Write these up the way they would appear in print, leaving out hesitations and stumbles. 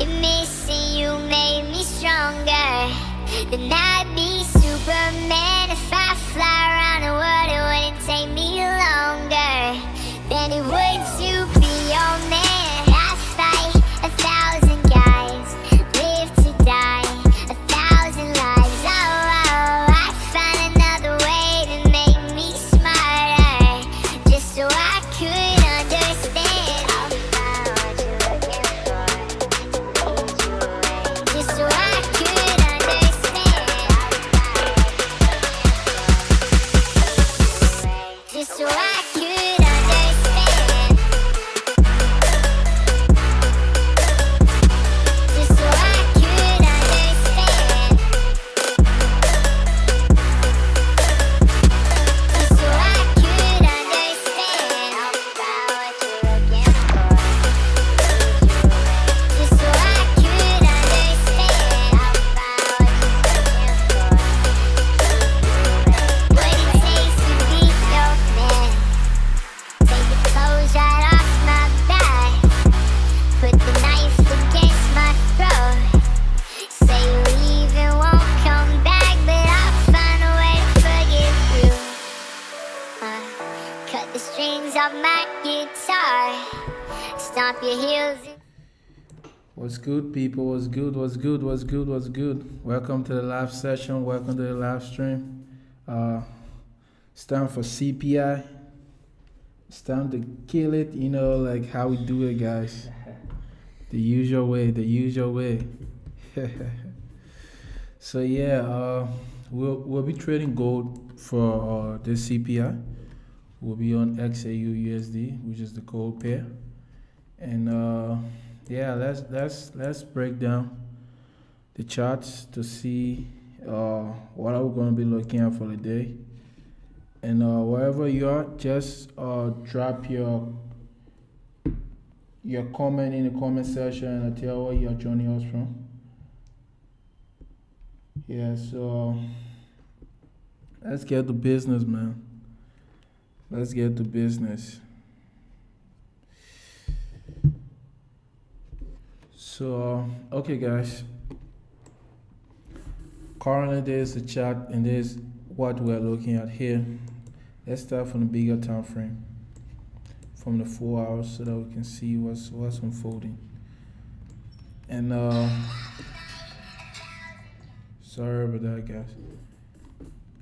And missing you made me stronger. Then I'd be Superman. If I fly around the world, it wouldn't take me longer than it would to be your man. I fight 1,000 guys, live to die 1,000 lives. Oh, I find another way to make me smarter, just so I could understand what you're looking for, just so I could understand, just so I could understand. Just so I could understand. Just so I could understand what you're looking for. Just so I could understand what it takes to be your man. Take the clothes right off my back, put the knife against my throat. Say you leave and won't come back, but I'll find a way to forgive you. Cut the strings off my guitar, stomp your heels. What's good, people? What's good? What's good? What's good? What's good? Welcome to the live session. Welcome to the live stream. It's time for CPI. It's time to kill it, like how we do it, guys. The usual way, the usual way. So yeah, we'll be trading gold for this CPI. We'll be on XAUUSD, which is the gold pair. And yeah, let's break down the charts to see what are we going to be looking at for the day. And wherever you are, just drop your comment in the comment section and tell where you're joining us from. Yeah, so let's get to business, man. Let's get to business. So, okay, guys. Currently, there's a chart, and there's what we're looking at here. Let's start from the bigger time frame, from the 4 hours, so that we can see what's unfolding. And sorry about that, guys.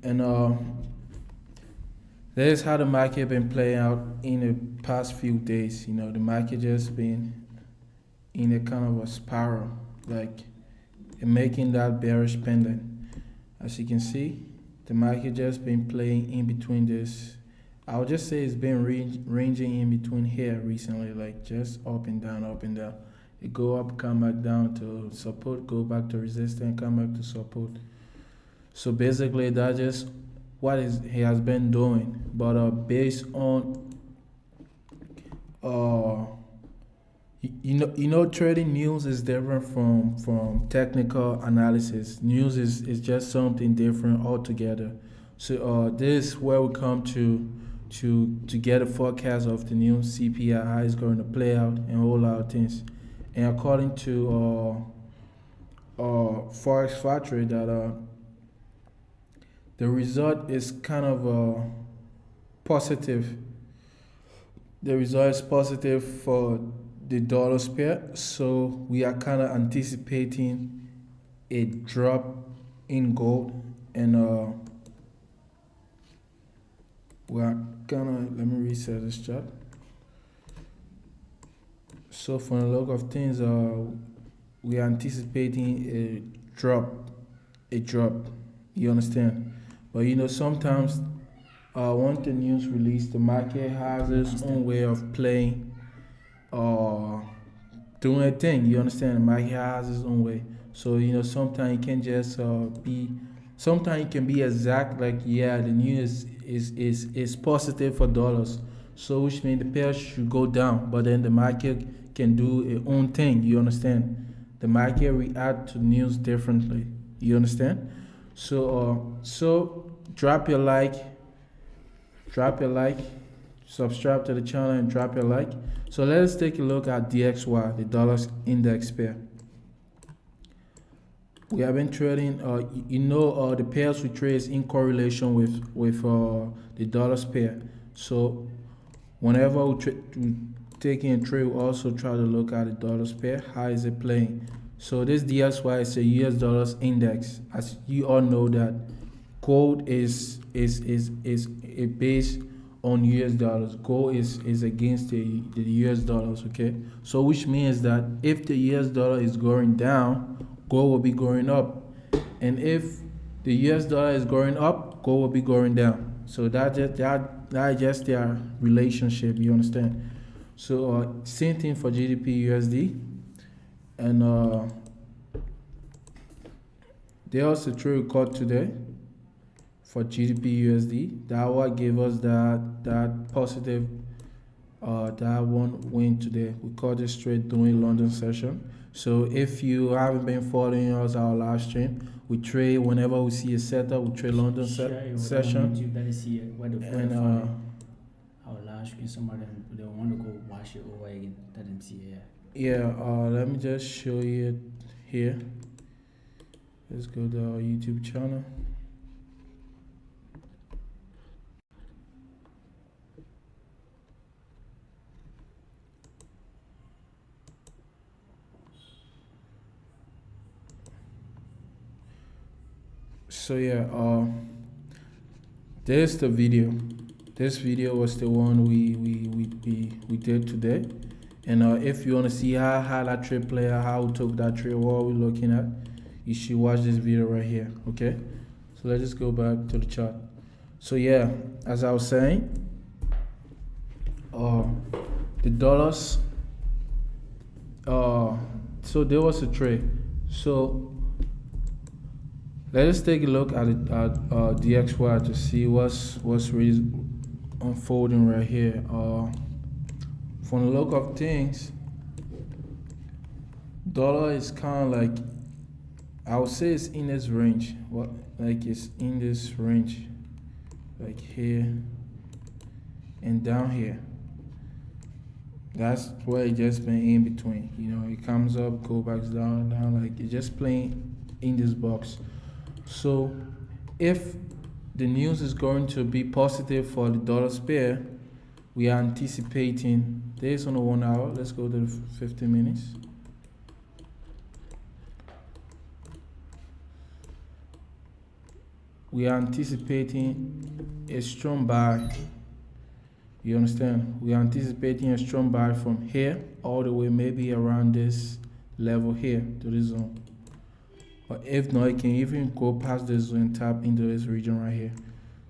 And there's how the market been playing out in the past few days. The market just been in a kind of a spiral, like making that bearish pendant. As you can see, the market just been playing in between this. I would just say it's been ranging in between here recently, like just up and down, up and down. It go up, come back down to support, go back to resistance, come back to support. So basically, that's just what he has been doing. But based on trading news is different from technical analysis. News is just something different altogether. So this is where we come to get a forecast of the new CPI, how it's going to play out and all our things. And according to Forex Factory, that the result is kind of positive. The result is positive for the dollar pair, so we are kind of anticipating a drop in gold, and we're gonna, let me reset this chart. So from the look of things, we are anticipating a drop, you understand? But sometimes once the news release, the market has its own way of playing, doing a thing, you understand? The market has its own way. So sometimes it can just sometimes it can be exact, like, yeah, the news is positive for dollars, so which means the pair should go down, but then the market can do its own thing, you understand? The market react to news differently, you understand? So drop your like, subscribe to the channel and drop your like. So let's take a look at DXY, the dollars index pair. we have been trading. The pairs we trade is in correlation with the dollars pair. So whenever we take in a trade, we also try to look at the dollars pair. How is it playing? So this DXY is a US dollars index. As you all know that gold is a base on US dollars. Gold is against the US dollars, okay? So which means that if the US dollar is going down, gold will be going up. And if the US dollar is going up, gold will be going down. So that just their relationship, you understand? So same thing for GBP USD. And they also trade record today for GBP USD. That what gave us that positive that one win today. We caught this trade during London session. So if you haven't been following us our live stream, we trade whenever we see a setup. We trade London session. YouTube, let us see what the And our live stream. Some of them they want to go watch it over again. Let them see it. yeah, let me just show you it here. Let's go to our YouTube channel. So yeah, there's the video. This video was the one we did today. And if you want to see how that trade player, how we took that trade, what we're looking at, you should watch this video right here, okay? So let's just go back to the chart. So yeah, as I was saying, the dollars, so there was a trade. So let us take a look at it at DXY to see what's really unfolding right here. From the look of things, dollar is kind of like, I would say it's in this range. It's in this range, like here and down here. That's where it just been in between. You know, it comes up, go back down, like it's just playing in this box. So if the news is going to be positive for the dollar's pair, we are anticipating, this on the 1 hour, let's go to the 50 minutes. We are anticipating a strong buy. You understand? We are anticipating a strong buy from here all the way maybe around this level here to this zone. Or if not, it can even go past this zone and tap into this region right here.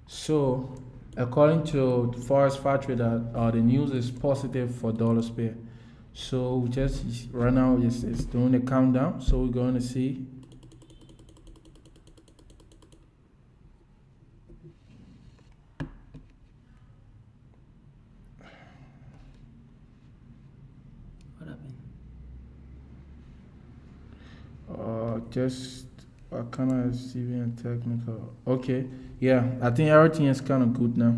So according to Forex Factory, that the news is positive for dollars pair. So just right now it's doing a countdown. So we're going to see. What happened? Just kind of receiving technical. Okay, yeah, I think everything is kind of good now.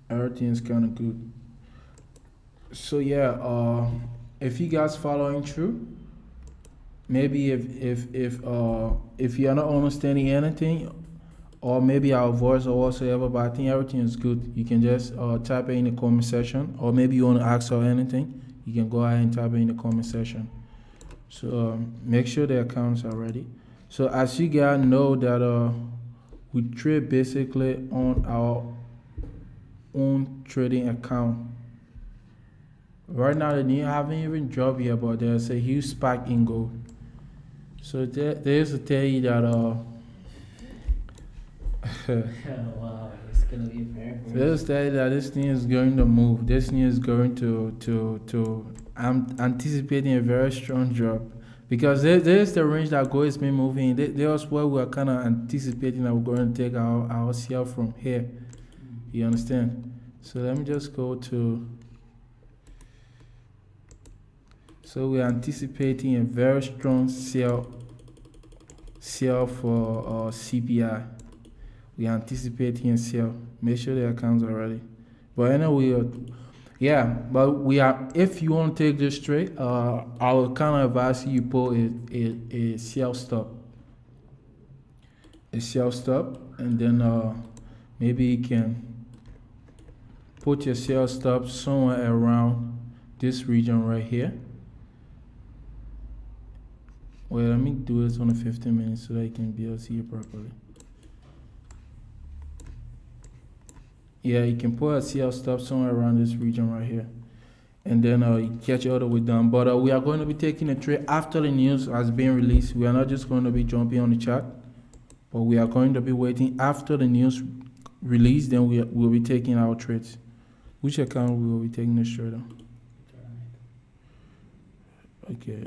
Everything is kind of good. So yeah, if you guys following through, maybe if you are not understanding anything, or maybe our voice or whatsoever, but I think everything is good. You can just type it in the comment section, or maybe you want to ask or anything, you can go ahead and type it in the comment section. So make sure the accounts are ready. So as you guys know that we trade basically on our own trading account. Right now the new haven't even dropped yet, but there's a huge spike in gold. So there's to tell you that Wow, it's gonna be very. there's to tell you that this thing is going to move. This thing is going to I'm anticipating a very strong drop, because there's the range that gold has been moving. There's where we're kind of anticipating that we're going to take our sell from here. You understand? So let me just go to. So we're anticipating a very strong sell for CPI. We're anticipating a sell. Make sure the accounts are ready. But anyway, Yeah, but we are. If you want to take this trade, I will kind of advise you put a sell stop, and then maybe you can put your sell stop somewhere around this region right here. Wait, let me do this on the 15 minutes so that you can be able to see it properly. Yeah, you can put a sell stop somewhere around this region right here. And then you catch it all the way down. But we are going to be taking a trade after the news has been released. We are not just going to be jumping on the chart, but we are going to be waiting after the news release. Then we'll be taking our trades. Which account we will be taking this trade on? Okay.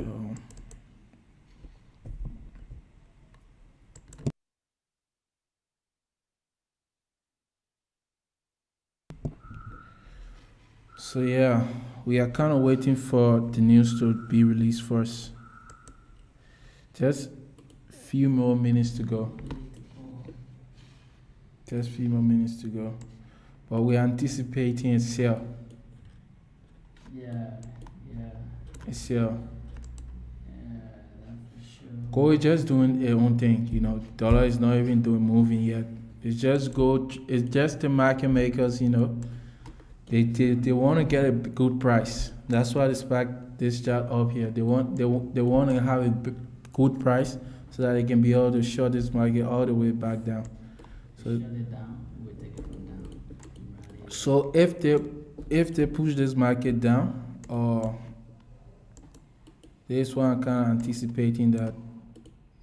So yeah, we are kind of waiting for the news to be released first. Just a few more minutes to go. Just a few more minutes to go. But we're anticipating a sell. Yeah. A sell. Yeah, that's for sure. Gold is just doing their own thing, you know. Dollar is not even doing moving yet. It's just gold. It's just the market makers, you know. They want to get a good price. That's why they spike this chart up here. They want to have a good price so that they can be able to short this market all the way back down. So Shut it down. We'll take it from down. Right. so if they push this market down, this one I'm kind of anticipating that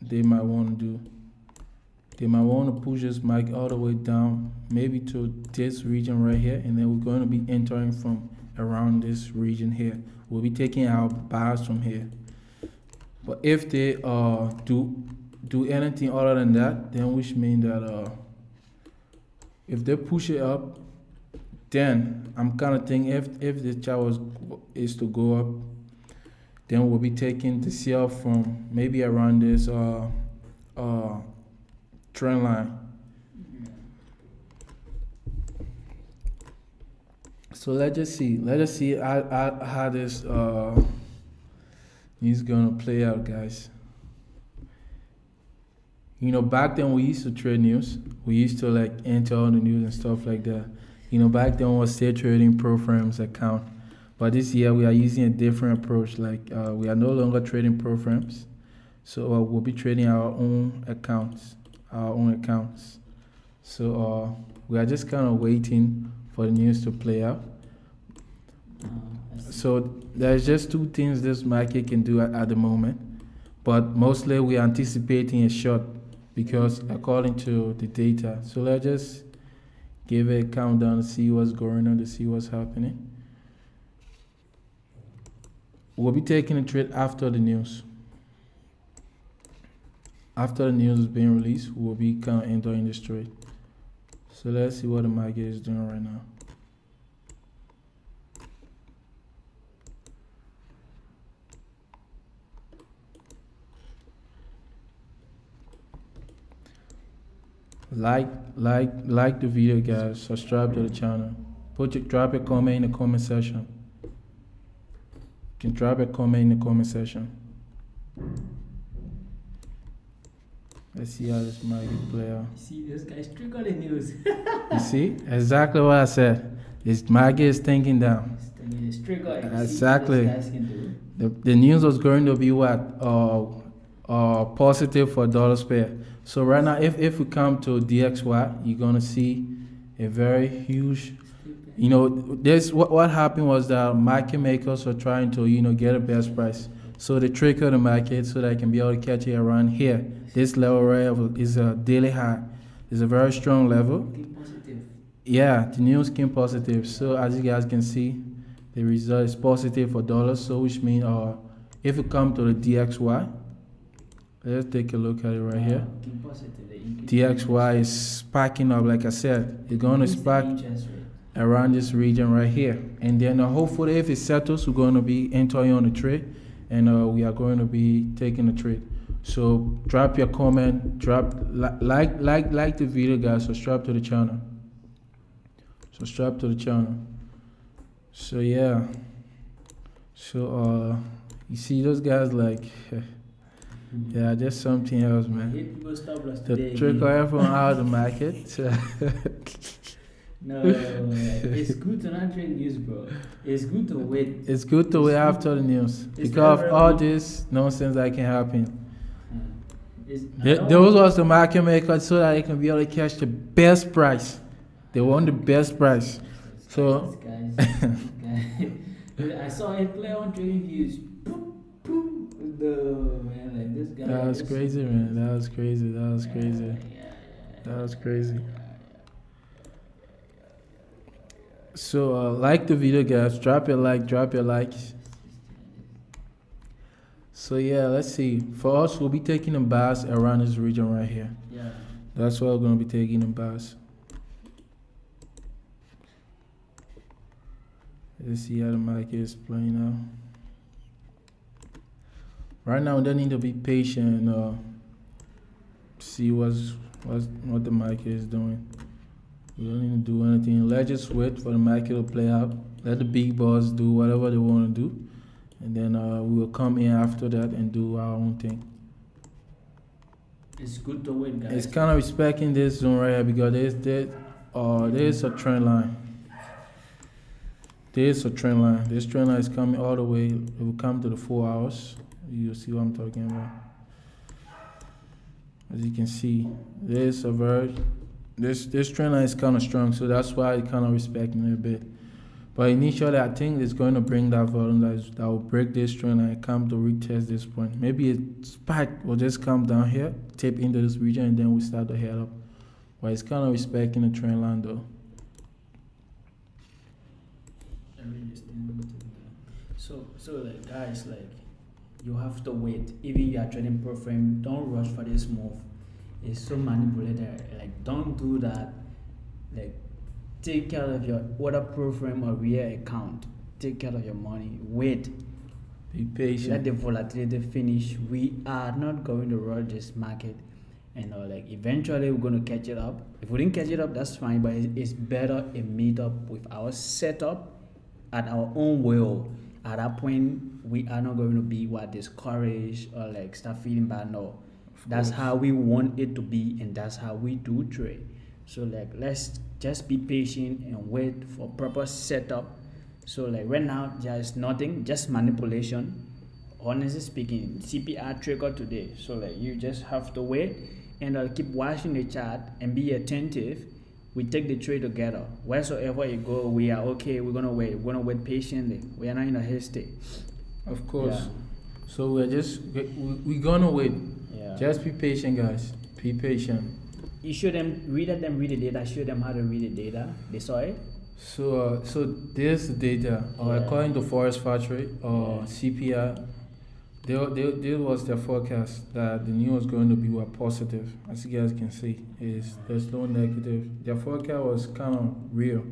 they might want to do. They might want to push this market all the way down, maybe to this region right here, and then we're going to be entering from around this region here. We'll be taking our buys from here. But if they do anything other than that, then which means that if they push it up, then I'm kind of thinking if the chart is to go up, then we'll be taking the sell from maybe around this trend line. So let's just see how this is gonna play out, guys. You know, back then we used to trade news. We used to like enter all the news and stuff like that. You know, back then we were still trading ProFrames account. But this year we are using a different approach. Like we are no longer trading ProFrames. So we'll be trading our own accounts. So we are just kind of waiting for the news to play out. So there's just two things this market can do at the moment, but mostly we are anticipating a short because according to the data. So let's just give it a countdown to see what's going on, to see what's happening. We'll be taking a trade after the news. After the news is being released, we'll be kind of entering this trade. So let's see what the market is doing right now. Like the video, guys. Subscribe to the channel. Drop a comment in the comment section. You can drop a comment in the comment section. Let's see how this market play out. See, this guy's triggered the news. You see? Exactly what I said. This market is thinking down. It's triggered. Exactly. What this guys can do. The news was going to be what? Positive for dollar pair. So right now, if we come to DXY, you're gonna see a very huge. You know, this what happened was that market makers are trying to get a best price. So they trigger the market so they can be able to catch it around here. This level right is a daily high. It's a very strong level. Keep positive. Yeah, the news came positive. So as you guys can see, the result is positive for dollars. So which means if you come to the DXY, let's take a look at it right here. Keep positive. DXY is sparking up, like I said. It's going to spark around this region right here. And then hopefully if it settles, we're going to be entering on the trade. And we are going to be taking the trade. So drop your comment, like the video, guys. Subscribe to the channel. So yeah. So you see those guys like yeah, just something else, man. Hit people stop loss The today trick again. everyone out of the market. No, it's good to not trade news, bro. It's good to wait. It's good to It's wait good. after the news It's because very, of all very this nonsense that can happen. I don't Those want- was the market makers so that they can be able to catch the best price. They want the best price. So I saw him play on trading views. Boom, boom. Man, like this guy. that was this- crazy, man. That was crazy. That was crazy. Yeah. That was crazy. So like the video, guys. Drop your like. Drop your likes. So yeah, let's see. For us, we'll be taking a bass around this region right here. Yeah. That's why we're gonna be taking a bass. Let's see how the market is playing out. Right now, we don't need to be patient and see what the market is doing. We don't need to do anything. Let's just wait for the market to play out. Let the big boss do whatever they want to do, and then we will come in after that and do our own thing. It's good to win, guys. It's kind of respecting this zone right here because there's a trend line. There's a trend line. This trend line is coming all the way. It will come to the 4 hours. You'll see what I'm talking about. As you can see, there's a this trend line is kind of strong, so that's why it kind of respecting it a bit. But initially, I think it's going to bring that volume that will break this trend line and come to retest this point. Maybe a spike will just come down here, tip into this region, and then we start to head up. But it's kind of respecting the trend line though. So like guys, like you have to wait. Even you are trading pro frame, don't rush for this move. It's so manipulated. Like don't do that. Like take care of your order pro frame or real account. Take care of your money. Wait. Be patient. Let the volatility finish. We are not going to rush this market. And like eventually we're going to catch it up. If we didn't catch it up, that's fine. But it's better a meet up with our setup at our own will. At that point, we are not going to be discouraged or like start feeling bad. No, that's how we want it to be, and that's how we do trade. So like, let's just be patient and wait for proper setup. So like right now, there's nothing, just manipulation. Honestly speaking, CPI triggered today. So like, you just have to wait, and I'll keep watching the chart and be attentive. We take the trade together. Wheresoever you go, we are okay. We're gonna wait. We're gonna wait patiently. We are not in a haste. Of course. Yeah. So we're gonna wait. Yeah. Just be patient, guys. Be patient. You show them, let them read the data. Show them how to read the data. They saw it. So there's the data. Yeah. According to Forex Factory or Yeah. CPI, there was their forecast that the news was going to be positive. As you guys can see, there's no negative. Their forecast was kind of real,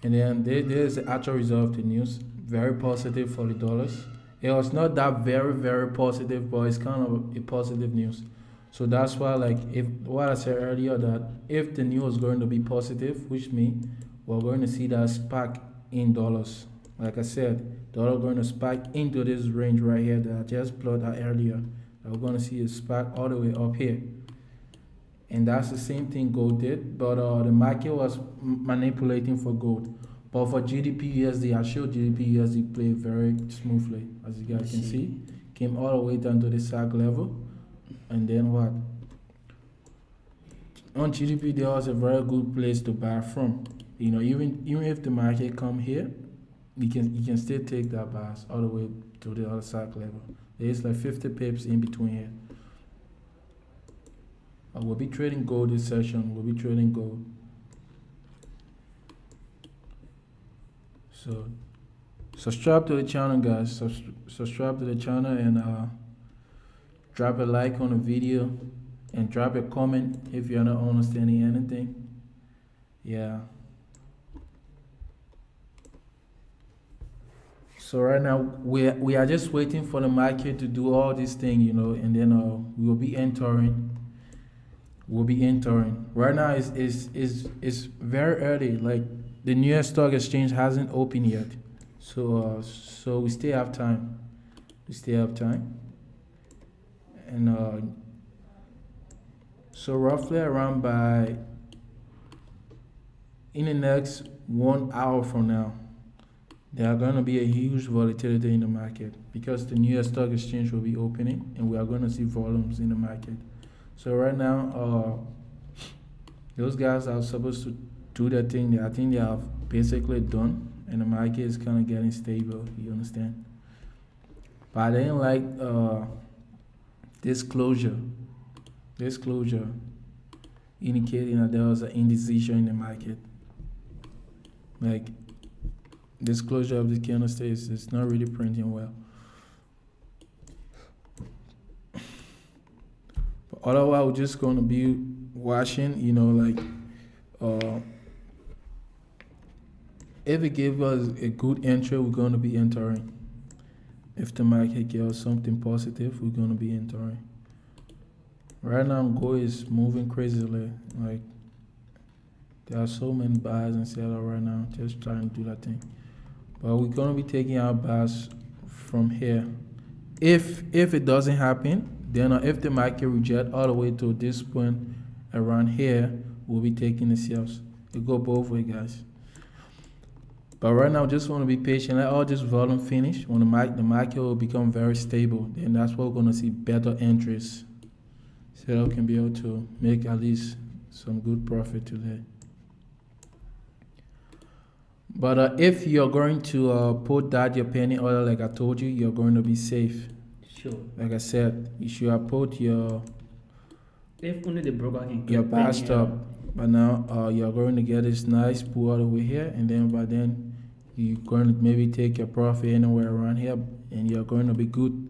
and then there's the actual result of the news. Very positive for the dollars. It was not that very positive, but it's kind of a positive news. So that's why, like, if what I said earlier, that if the news is going to be positive, which means we're going to see that spike in dollars. Like I said, dollar going to spike into this range right here that I just plotted out earlier. We're going to see a spike all the way up here. And that's the same thing gold did, but the market was manipulating for gold. But for GBP USD, I showed GBP USD play very smoothly, as you guys can see. Came all the way down to the SAC level. And then what? On GDP, there was a very good place to buy from. You know, even if the market come here, you can still take that buyers all the way to the other SAC level. There's like 50 pips in between here. We'll be trading gold this session. We'll be trading gold. So subscribe to the channel, guys. Subscribe to the channel and drop a like on the video and drop a comment if you're not understanding anything. Yeah. So right now we are just waiting for the market to do all these things, you know, and then we will be entering. We'll be entering. Right now it's very early. Like the New York Stock Exchange hasn't opened yet, so we still have time. We still have time, and so roughly around by in the next 1 hour from now, there are going to be a huge volatility in the market because the New York Stock Exchange will be opening, and we are going to see volumes in the market. So right now, those guys are supposed to do their thing. I think they have basically done, and the market is kind of getting stable. You understand? But I didn't like this closure indicating that there was an indecision in the market. Like this closure of the candlestick is not really printing well. But otherwise, we're just going to be watching, like if it gives us a good entry, we're going to be entering. If the market gives us something positive, we're going to be entering. Right now, gold is moving crazily. Like there are so many buyers and sellers right now, just trying to do that thing. But we're gonna be taking our buyers from here. If it doesn't happen, then if the market reject all the way to this point around here, we'll be taking the sales. It go both ways, guys. But right now, just want to be patient. Let all this volume finish. When the market will become very stable, then that's what we're gonna see better entries. So we can be able to make at least some good profit today. But if you're going to put that your penny order, like I told you, you're going to be safe. Sure. Like I said, you should put your If only the broker can your get buy penny stop. order. But now you're going to get this nice pull all the way here, and then by then you're going to maybe take your profit anywhere around here, and you're going to be good.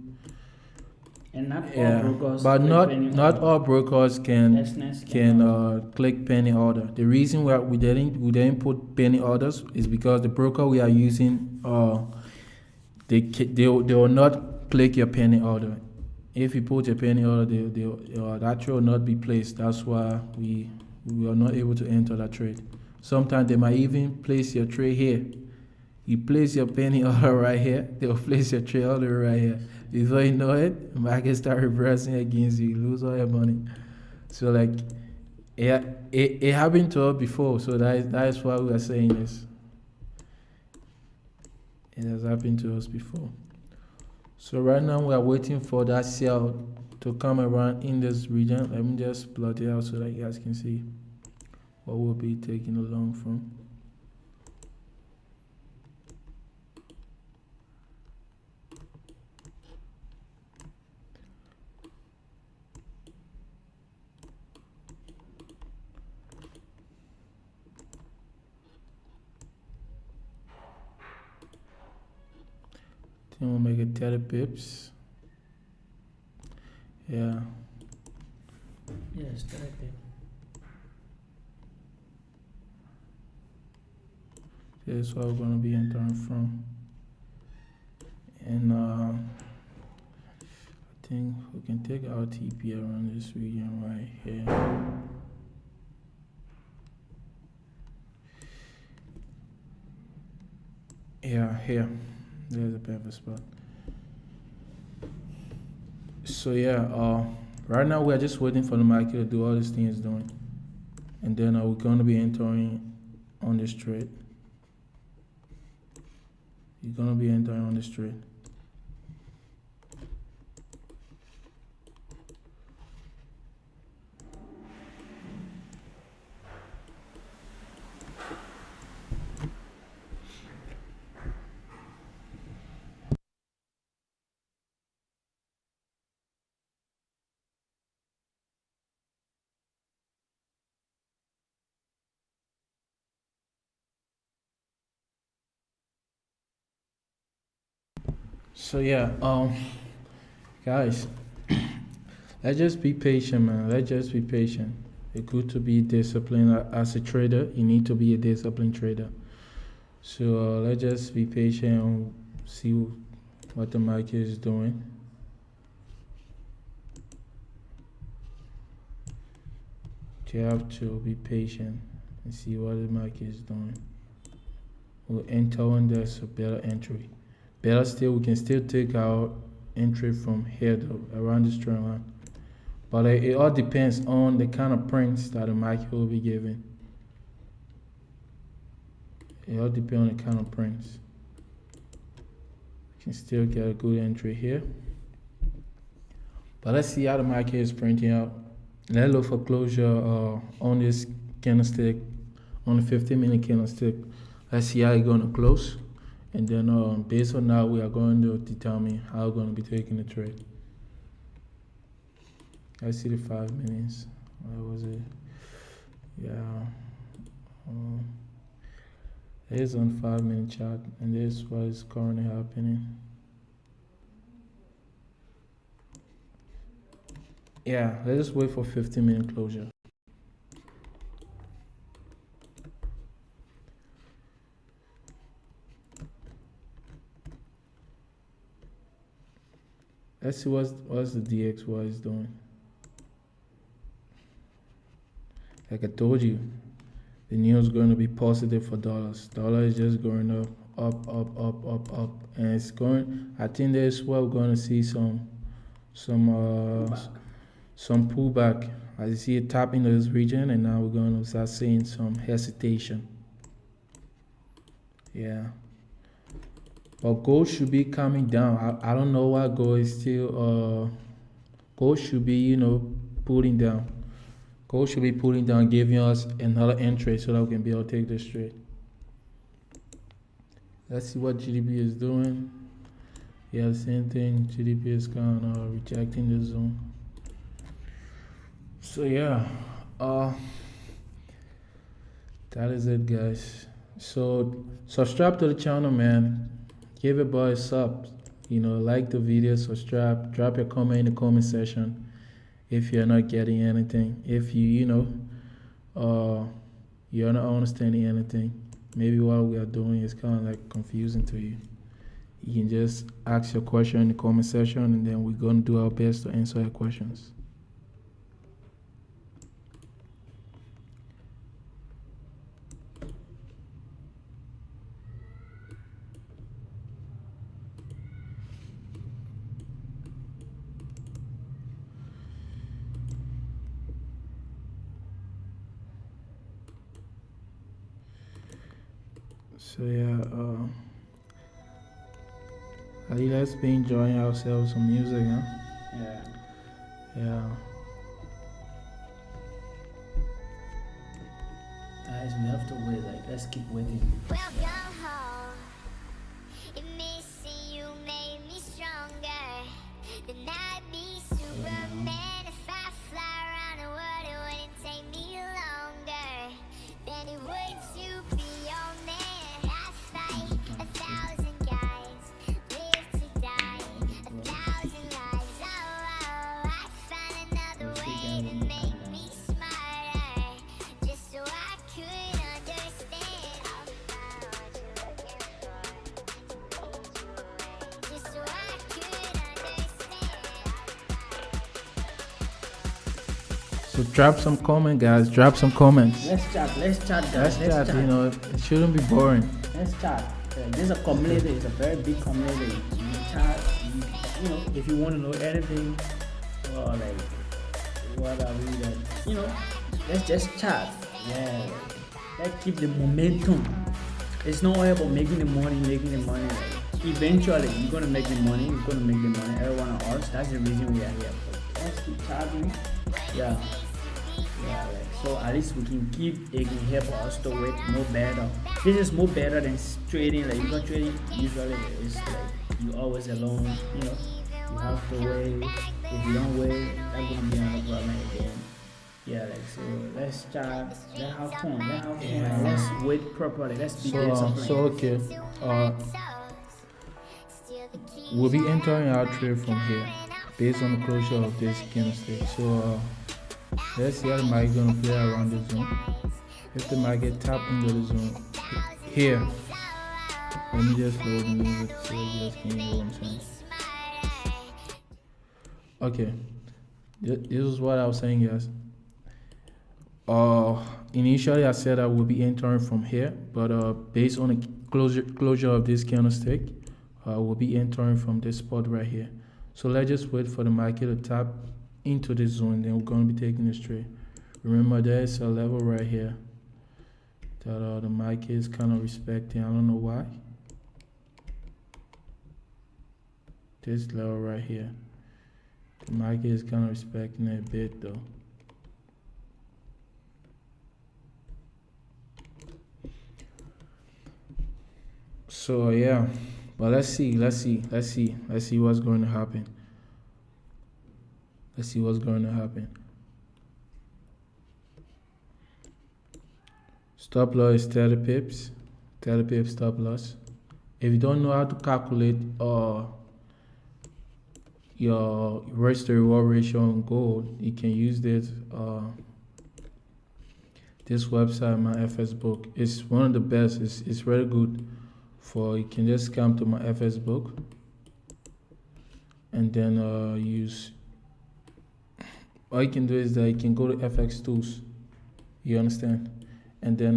And not all brokers. But click penny not order. all brokers can Listeners cannot. click penny order. The reason why we didn't put penny orders is because the broker we are using they will not click your penny order. If you put your penny order, that trade will not be placed. That's why we are not able to enter that trade. Sometimes they might even place your trade here. You place your penny order right here, they'll place your trade order right here. Before you know it, the market start reversing against you, you lose all your money. So like, it happened to us before, so that is why we are saying this. It has happened to us before. So right now we are waiting for that sell to come around in this region. Let me just plot it out so that you guys can see what we'll be taking along from. Then we'll make it 30 pips. Yeah. Yes, therapy. That's where we're going to be entering from. And I think we can take our TP around this region right here. Yeah, here. There's a better spot. So yeah, right now we are just waiting for the market to do all these things doing, and then we're going to be entering on this trade. You're going to be entering on this trade. So yeah, guys, let's just be patient, man. Let's just be patient. It's good to be disciplined as a trader. You need to be a disciplined trader. So let's just be patient and see what the market is doing. You have to be patient and see what the market is doing. we'll enter when there's a better entry. Better still, we can still take our entry from here though, around this trend line. But it all depends on the kind of prints that the market will be giving. It all depends on the kind of prints. You can still get a good entry here. But let's see how the market is printing out. Let's look for closure on this candlestick, on the 15-minute candlestick. Let's see how it's going to close. And then based on that, we are going to determine how we're going to be taking the trade. Let's see the 5 minutes. What was it? Yeah. It's on 5-minute chart, and this is what is currently happening. Yeah, let's just wait for 15-minute closure. Let's see what's the DXY is doing. Like I told you, the news is going to be positive for dollars. Dollar is just going up, and it's going. I think that's where we're going to see some pullback. As you see it tap into this region, and now we're going to start seeing some hesitation. Yeah. But gold should be coming down. I don't know why gold is still gold should be, pulling down. Gold should be pulling down, giving us another entry so that we can be able to take this trade. Let's see what GBP is doing. Yeah, the same thing. GBP is kind of rejecting the zone. So yeah, that is it, guys. So subscribe to the channel, man. Give a boy a sub. Like the video, subscribe, drop your comment in the comment section if you're not getting anything. If you're not understanding anything, maybe what we are doing is kind of like confusing to you. You can just ask your question in the comment section, and then we're going to do our best to answer your questions. So yeah, let's be enjoying ourselves some music, huh? Yeah. Guys, we have to wait. Let's keep waiting. Welcome home. It missing you made me stronger. Then I'd be Superman. If I fly around the world, it wouldn't take me longer than it would to be your man. I fight 1,000 guys, live to die 1,000 lives. Oh, I find another way to make me smarter, just so I could understand. Just so I could understand. So drop some comment, guys. Drop some comments. Let's chat, guys. Let's chat. It shouldn't be boring. Let's chat. This is a community. It's a very big community. You chat. If you want to know anything, or what are we let's just chat. Yeah. Let's keep the momentum. It's not all about making the money. Eventually, you're gonna make the money. Everyone of us. That's the reason we are here. But let's keep chatting. Yeah. So at least we can keep. It can help us to wait more better. This is more better than trading. You got trading usually it's you always alone. You have to wait. If you don't wait, that's gonna be another problem again. Yeah, so let's chat. Let's have fun. Yeah. Let's wait properly. Let's be disciplined. So okay. We'll be entering our trade from here based on the closure of this candlestick. So let's see how the market gonna play around the zone. If the market tap into the zone here, let me just load the music so you guys can hear what I'm saying. Okay, this is what I was saying, guys. Initially I said I will be entering from here, but based on the closure of this candlestick, we'll be entering from this spot right here. So let's just wait for the market to tap into this zone, then we're going to be taking this trade. Remember, there's a level right here that the market is kind of respecting. I don't know why. This level right here, the market is kind of respecting it a bit though. So yeah, but let's see what's going to happen. Let's see what's going to happen. Stop loss is 30 pips. 30 pips stop loss. If you don't know how to calculate your risk to reward ratio on gold, you can use this website, my FS book. It's one of the best. It's very good. You can just come to my FS book and then use. All you can do is that you can go to FX tools. You understand? And then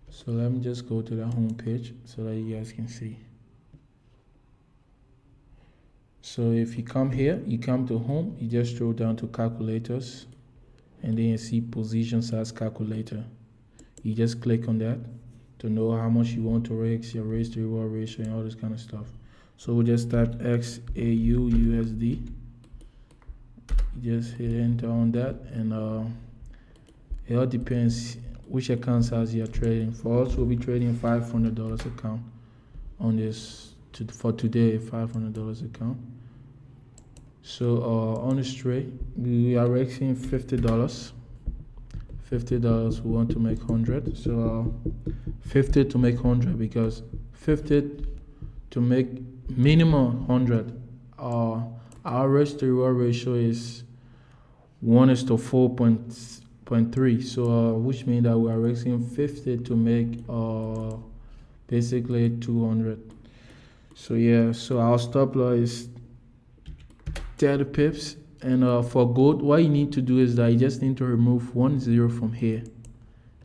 so let me just go to the home page so that you guys can see. So if you come here, you come to home, you just scroll down to calculators, and then you see position size calculator. You just click on that to know how much you want to risk, your risk to reward ratio, and all this kind of stuff. So we'll just type XAUUSD. You just hit enter on that, and it all depends which account size you're trading. For us, we'll be trading $500 account on this for today, $500 account. So on this trade, we are risking $50. $50, we want to make 100. So 50 to make 100, because 50 to make minimum 100. Our risk to reward ratio is 1:4.3. So which means that we are risking 50 to make basically 200. So yeah, so our stop loss is 30 pips. And for gold, what you need to do is that you just need to remove 1 0 from here.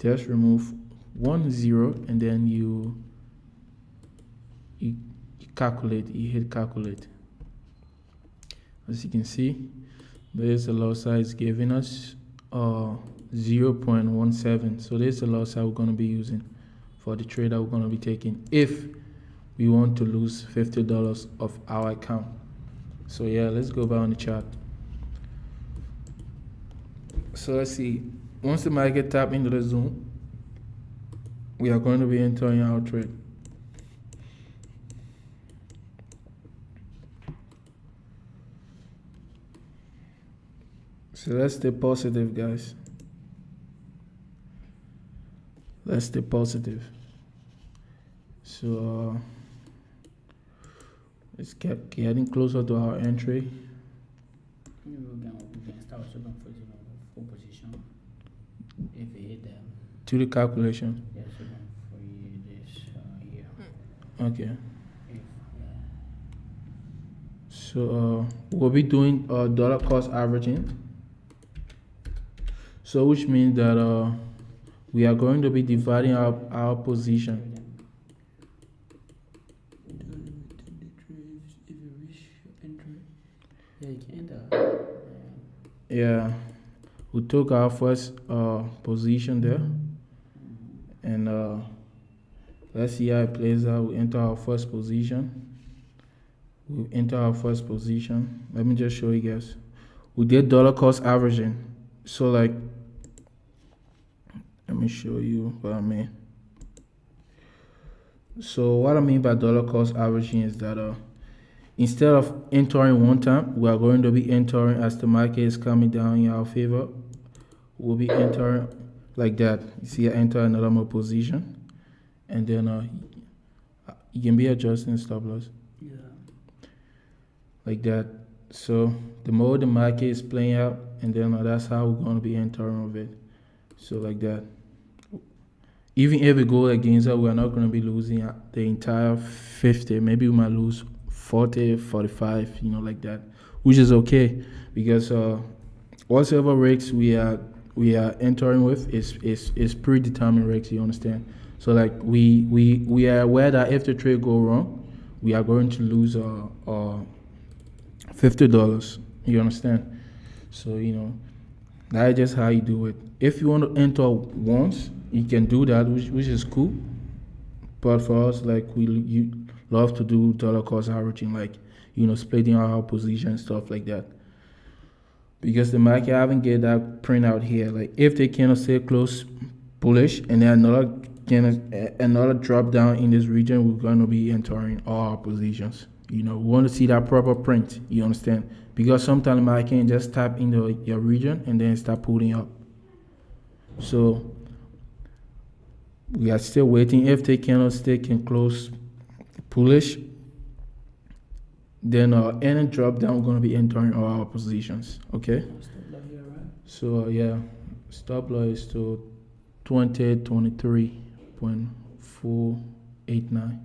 Just remove 1 0, and then you calculate. You hit calculate. As you can see, there's a loss size giving us 0.17. So there's a loss size we're going to be using for the trade that we're going to be taking if we want to lose $50 of our account. So yeah, let's go back on the chart. So let's see, once the market tap into the zone, we are going to be entering our trade. So let's stay positive, guys. Let's stay positive. So let's keep getting closer to our entry. We can start shipping for full position. If we hit them. To the calculation. Yeah, shipping for this here. Okay. So we'll be doing dollar cost averaging. So which means that we are going to be dividing our position. Yeah, you can enter. Yeah, we took our first position there, and let's see how it plays out. We enter our first position. Let me just show you guys. We did dollar cost averaging. So like, let me show you what I mean. So what I mean by dollar cost averaging is that instead of entering one time, we are going to be entering as the market is coming down in our favor. We'll be entering like that. You see, I enter another more position, and then you can be adjusting stop loss. Yeah. Like that. So the more the market is playing out, and then that's how we're going to be entering of it. So like that. Even if we go against it, we're not going to be losing the entire 50. Maybe we might lose 40, 45, like that, which is okay, because whatever rigs we are entering with is predetermined rigs. You understand? So like we are aware that if the trade go wrong, we are going to lose $50. You understand? So that's just how you do it. If you want to enter once, you can do that, which is cool. But for us, like you love to do dollar cost averaging, like splitting out our position and stuff like that. Because the market haven't get that print out here. Like if they cannot stay close bullish and then another drop down in this region, we're gonna be entering all our positions. We want to see that proper print. You understand? Because sometimes the market can just tap into your region and then start pulling up. So we are still waiting. If they cannot stay close bullish, then any drop down, we're gonna be entering all our positions. Okay. So stop loss is to 2023.489.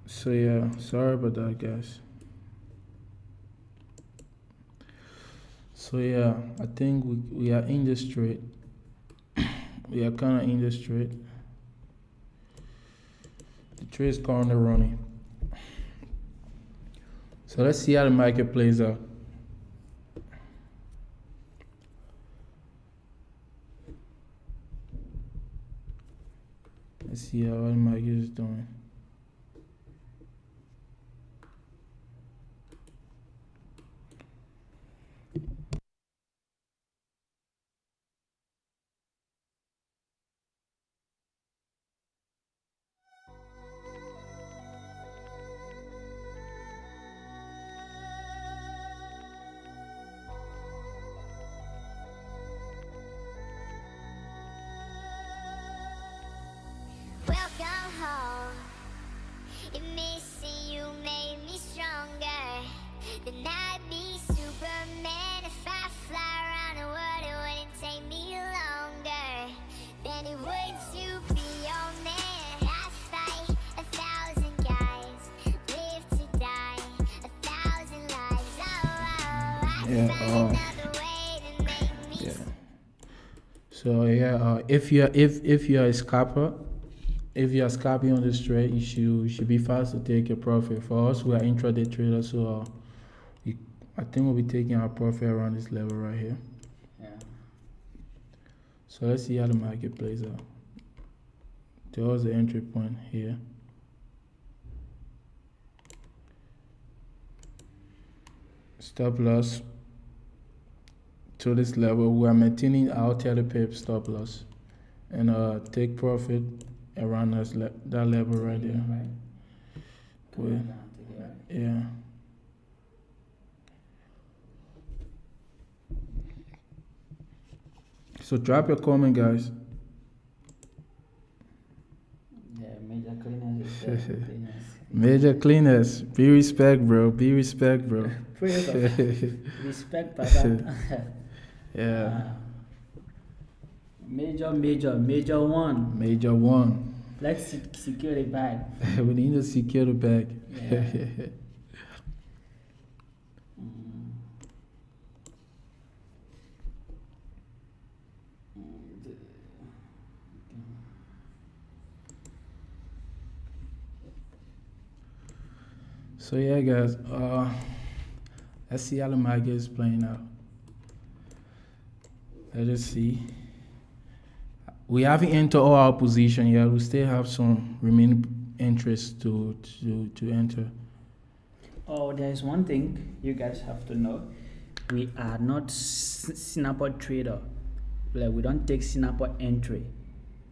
So sorry about that, guys. So I think we are in this trade. We are kind of in this trade. The trade is currently running. So let's see how the market plays out. Let's see how the market is doing. Welcome home. And missing you made me stronger. Then I'd be Superman. If I fly around the world, it wouldn't take me longer than it would to be your man. I fight 1,000 guys, live to die 1,000 lives. I find another way to make me. So if you're a scalper. If you are scalping on this trade, you should be fast to take your profit. For us, we are intraday traders, so I think we'll be taking our profit around this level right here. Yeah. So let's see how the market plays out. There was the entry point here. Stop loss to this level. We are maintaining our telepip stop loss and take profit around that level right there. Yeah. So drop your comment, guys. Yeah, major cleaners. Major cleaners. Be respect, bro. Be respect, bro. Respect, Papa. Yeah. Major one. Major one. Let's secure the bag. We need to secure the bag. Yeah. So guys, let's see how the market is playing out. Let us see. We haven't entered all our position yet. We still have some remaining interest to enter. Oh, there's one thing you guys have to know. We are not snapper trader. Like, we don't take snapper entry.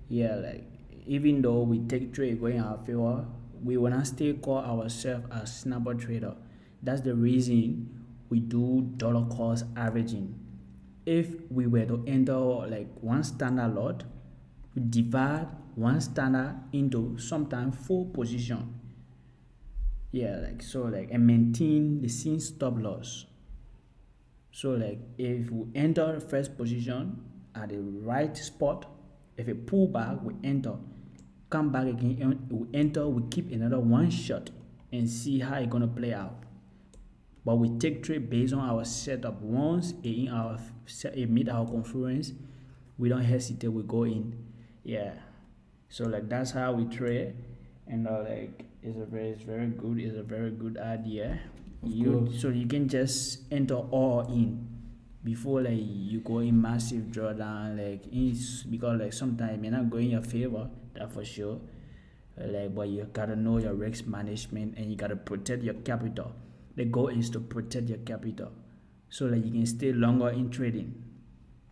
Yeah, like, even though we take trade going in our favor, we wanna still call ourselves a snapper trader. That's the reason we do dollar cost averaging. If we were to enter like one standard lot, we divide one standard into sometimes 4 position. Yeah, like so, like, and maintain the same stop loss. So like if we enter the first position at the right spot, if it pull back, we enter, come back again, we enter, we keep another one shot and see how it's gonna play out. But we take trade based on our setup. Once it meet our confluence, we don't hesitate, we go in. Yeah, so like that's how we trade, and like it's a very good idea. So you can just enter all in before like you go in massive drawdown, like because like sometimes it may not go in your favor, that for sure. Like, but you gotta know your risk management and you gotta protect your capital. The goal is to protect your capital so that you can stay longer in trading.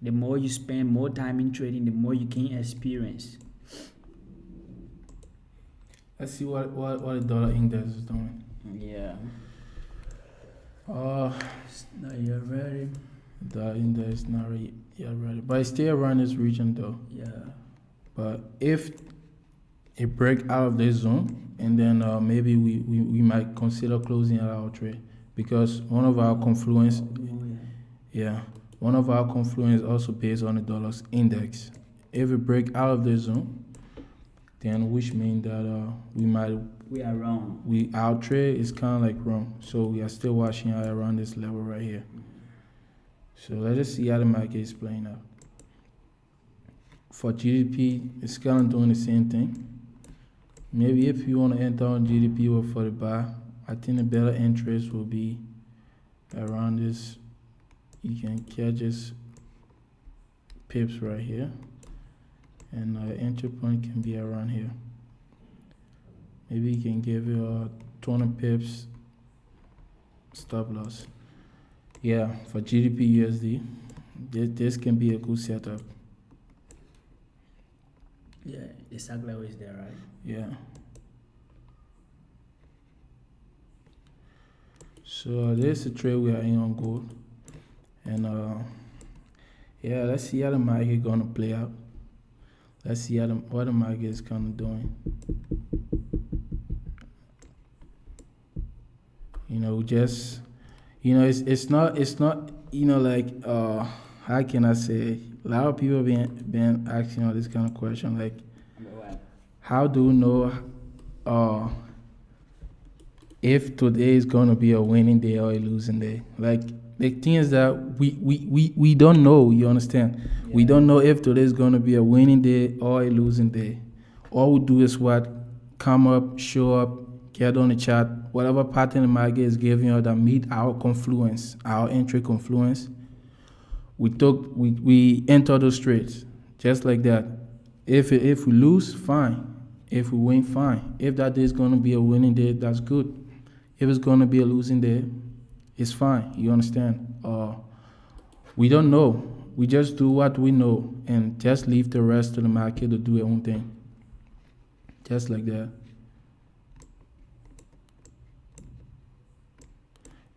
The more you spend more time in trading, the more you can experience. Let's see what the dollar index is doing. Yeah. Now you're ready. The index not yet ready, but it's still around this region though. Yeah. But if it break out of this zone, and then maybe we might consider closing out our trade, because one of our confluence, one of our confluence also based on the dollar's index. If it break out of this zone, then which means that we are wrong. Our trade is kind of like wrong, so we are still watching out around this level right here. So let us see how the market is playing out. For GDP, it's kind of doing the same thing. Maybe if you want to enter on GDP or for the buy, I think the better interest will be around this. You can catch this pips right here, and entry point can be around here. Maybe you can give you 20 pips stop loss. Yeah, for GBP USD, this can be a good setup. Yeah, exactly what is there, right? Yeah. So this is the trade we are in on gold, and yeah, let's see how the market gonna play out. Let's see what the market is kind of doing. It's not like how can I say, a lot of people been asking this kind of question, like how do you know if today is gonna be a winning day or a losing day? Like the thing is that we don't know, you understand? Yeah. We don't know if today is gonna be a winning day or a losing day. All we do is what? Come up, show up, get on the chart, whatever pattern the market is giving us that meet our confluence, our entry confluence. We enter those trades just like that. If we lose, fine. If we win, fine. If that day is going to be a winning day, that's good. If it's going to be a losing day, it's fine. You understand? We don't know. We just do what we know and just leave the rest of the market to do their own thing. Just like that.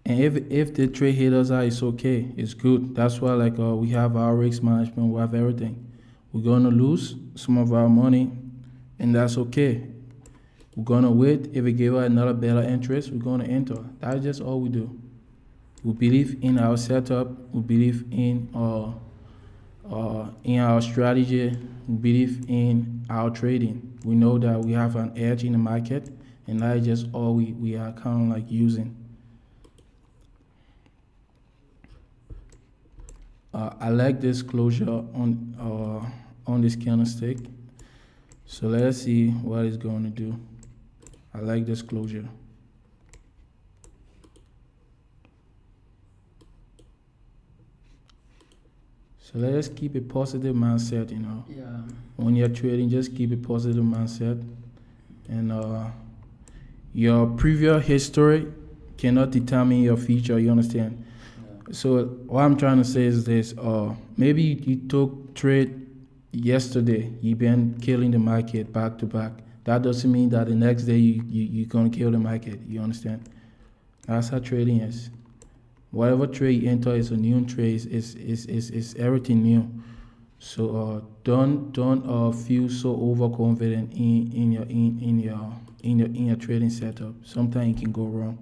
And if the trade hit us out, it's okay. It's good. That's why we have our risk management. We have everything. We're going to lose some of our money, and that's okay. We're going to wait. If it give us another better interest, we're going to enter. That's just all we do. We believe in our setup. We believe in our strategy. We believe in our trading. We know that we have an edge in the market, and that's just all we are kind of like using. I like this closure on this candlestick. So let's see what it's going to do. I like this closure. So let's keep a positive mindset, Yeah. When you're trading, just keep a positive mindset. And your previous history cannot determine your future, you understand? So what I'm trying to say is this: maybe you took trade yesterday, you've been killing the market back to back. that doesn't mean that the next day you're gonna kill the market. You understand? That's how trading is. Whatever trade you enter is a new trade. Is everything new. So don't feel so overconfident in your trading setup. Sometimes it can go wrong.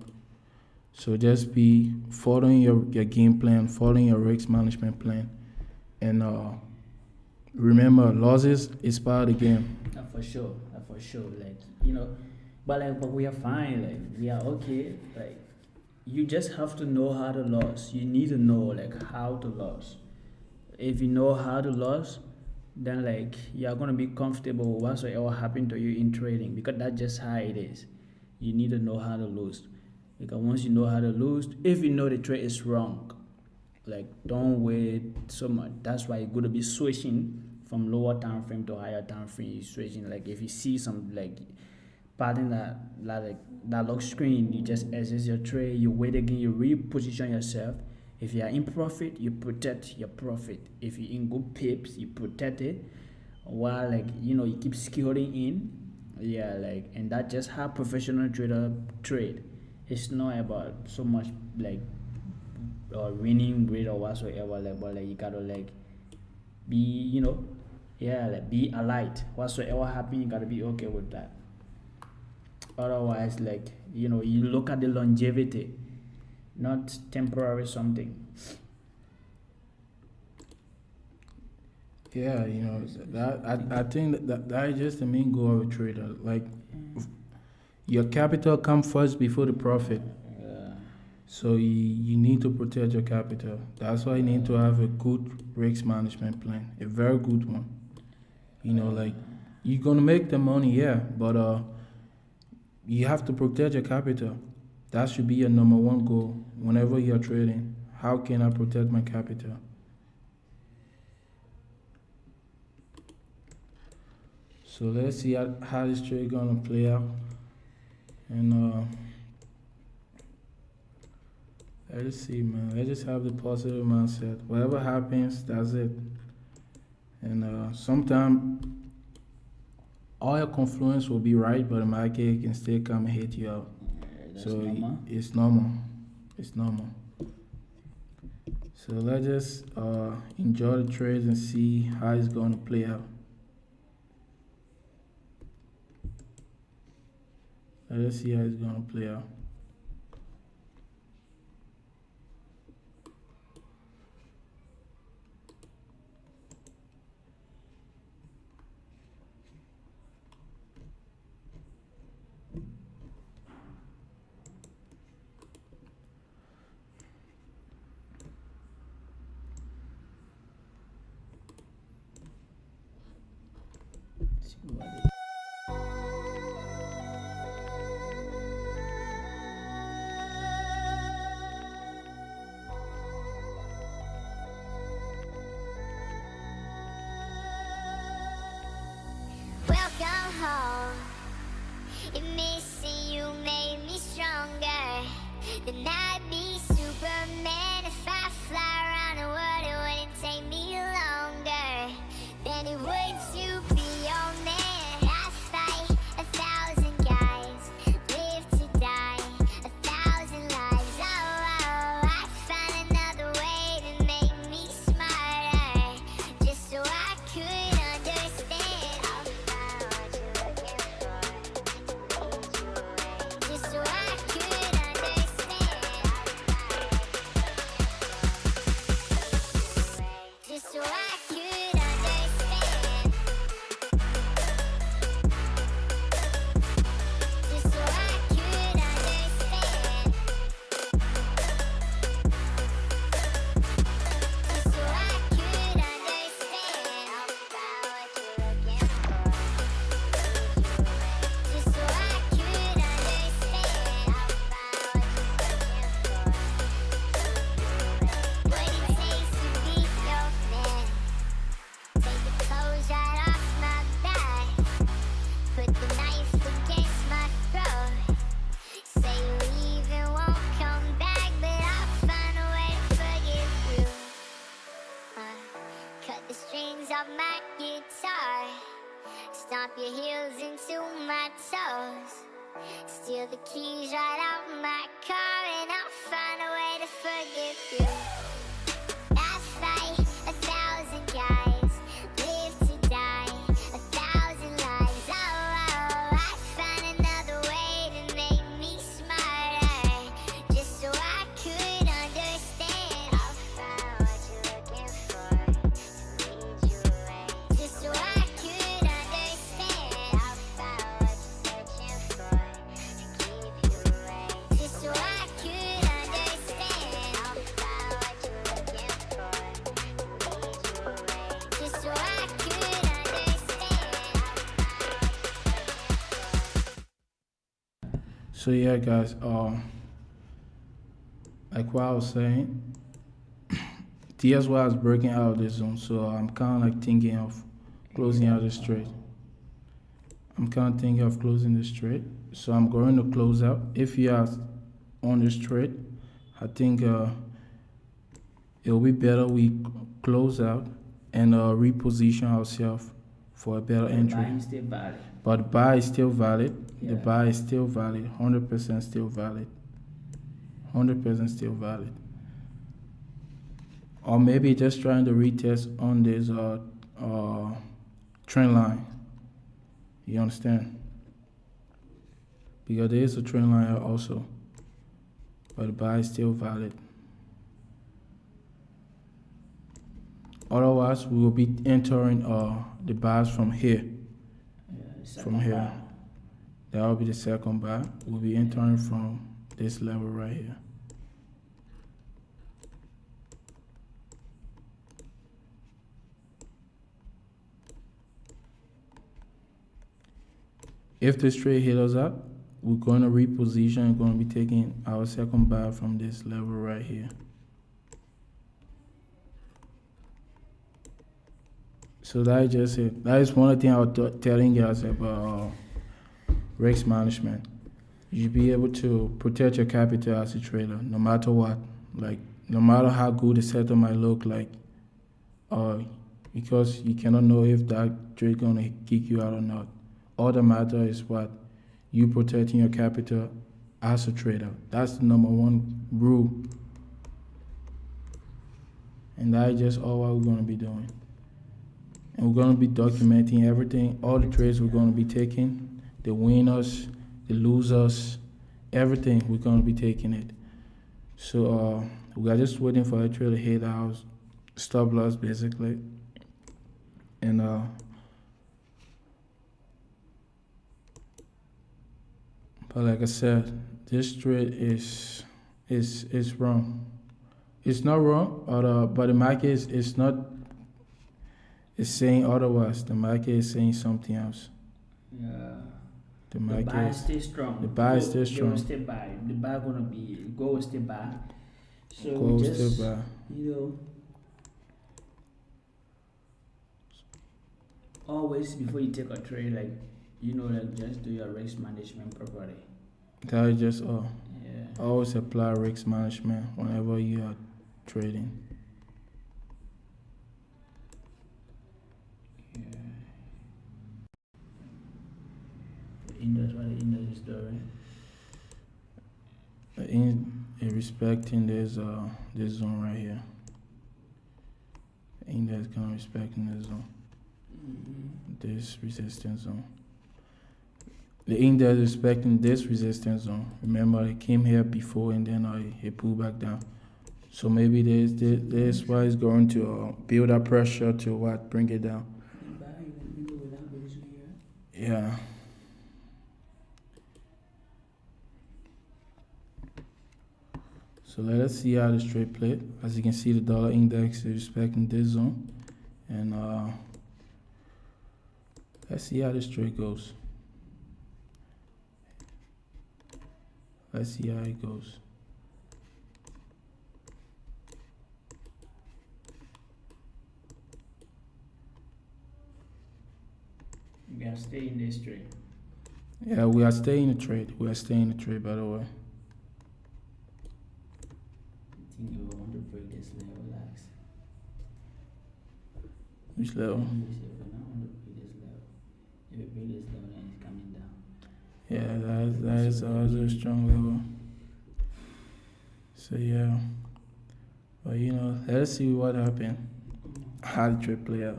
So just be following your game plan, following your risk management plan, and remember, losses is part of the game. For sure. Like, but we are fine. Like, we are okay. Like, you just have to know how to lose. You need to know like how to lose. If you know how to lose, then like you're gonna be comfortable with whatsoever happened to you in trading, because that's just how it is. You need to know how to lose, because once you know how to lose, if you know the trade is wrong, like don't wait so much. That's why you're gonna be switching from lower time frame to higher time frame. You're switching. Like if you see some like pattern that looks green, you just exit your trade. You wait again. You reposition yourself. If you are in profit, you protect your profit. If you're in good pips, you protect it. While you keep scaling in, and that's just how professional trader trade. It's not about so much like winning rate or whatsoever. But you gotta be be alert. Whatsoever happen, you gotta be okay with that. Otherwise, you look at the longevity, not temporary something. Yeah, that I think that is just the main goal of a trader. Like, your capital come first before the profit. So you need to protect your capital. That's why you need to have a good risk management plan, a very good one. You're gonna make the money, yeah, but you have to protect your capital. That should be your number one goal whenever you're trading. How can I protect my capital? So let's see how this trade gonna play out, and let's see, man. Let's just have the positive mindset. Whatever happens, that's it. And sometimes all your confluence will be right, but the market can still come and hit you out. So normal. It's normal. It's normal. So let's just enjoy the trades and see how it's going to play out. Let's see how it's going to play out. Welcome home. Missing you made me stronger. Then I'd be Superman. If I fly around the world, it wouldn't take me longer than it would to be your man. I fight 1,000 guys, live to die 1,000 lives. Oh, I find another way to make me smarter, just so I could understand. Just so I could understand. steal the keys right out of my car, and I'll find a way to forgive you. I fight 1,000 guys, live to die 1,000 lives. Oh, I find another way to make me smarter, just so I could understand. I'll find what you're looking for to lead you away, just so I could understand. I'll find what you're searching for to keep you away, just so I could understand. I'll find what you're looking for to lead you away, just so I could understand. So yeah, guys, like what I was saying, DSY is breaking out of this zone, so I'm kind of like thinking of closing out this trade. I'm kind of thinking of closing this trade, so I'm going to close out. If you are on this trade, I think it'll be better we close out and reposition ourselves for a better entry. Buying still valid. But the buy is still valid. The Yeah. buy is still valid. 100% still valid. 100% still valid. Or maybe just trying to retest on this trend line. You understand? Because there is a trend line here also. But the buy is still valid. Otherwise, we will be entering the buys from here. From here. That will be the second buy. We'll be entering from this level right here. If this trade hit us up, we're going to reposition. We're going to be taking our second buy from this level right here. So that is just it. That is one thing I was telling you guys about risk management. You should be able to protect your capital as a trader, no matter what. Like, no matter how good the setup might look like, because you cannot know if that trade gonna kick you out or not. All that matter is what you protecting your capital as a trader. That's the number one rule, and that is just all what we're gonna be doing. And we're going to be documenting everything, all the trades we're going to be taking, the winners, the losers, everything, we're going to be taking it. So we are just waiting for a trade to hit our stop loss, basically. And but like I said, this trade is wrong. It's not wrong, but the market is not. It's saying otherwise. The market is saying something else. Yeah. The The buy market is still strong. the buy is still They will strong. still buy. The buy gonna be gold will still buy. So Gold we just still buy. Always before you take a trade, like like just do your risk management properly. That is just all. Yeah. Always apply risk management whenever you are trading. Index, what the index is doing. In respecting this zone right here. The index kind of respecting this zone. This resistance zone. The index respecting this resistance zone. Remember, it came here before and then it pulled back down. So maybe this why it's going to build up pressure to what, bring it down. Yeah. So let us see how this trade played. As you can see, the dollar index is respecting this zone, and let's see how this trade goes. Let's see how it goes. You gotta stay in this trade. Yeah, we are staying in the trade. We are staying in the trade, by the way. I think you want to break this level, relax. Which level? If you not want to break this level, if you break this level, then it's coming down. Yeah, that is also a strong level. So yeah, but let's see what happened. How the trade play out.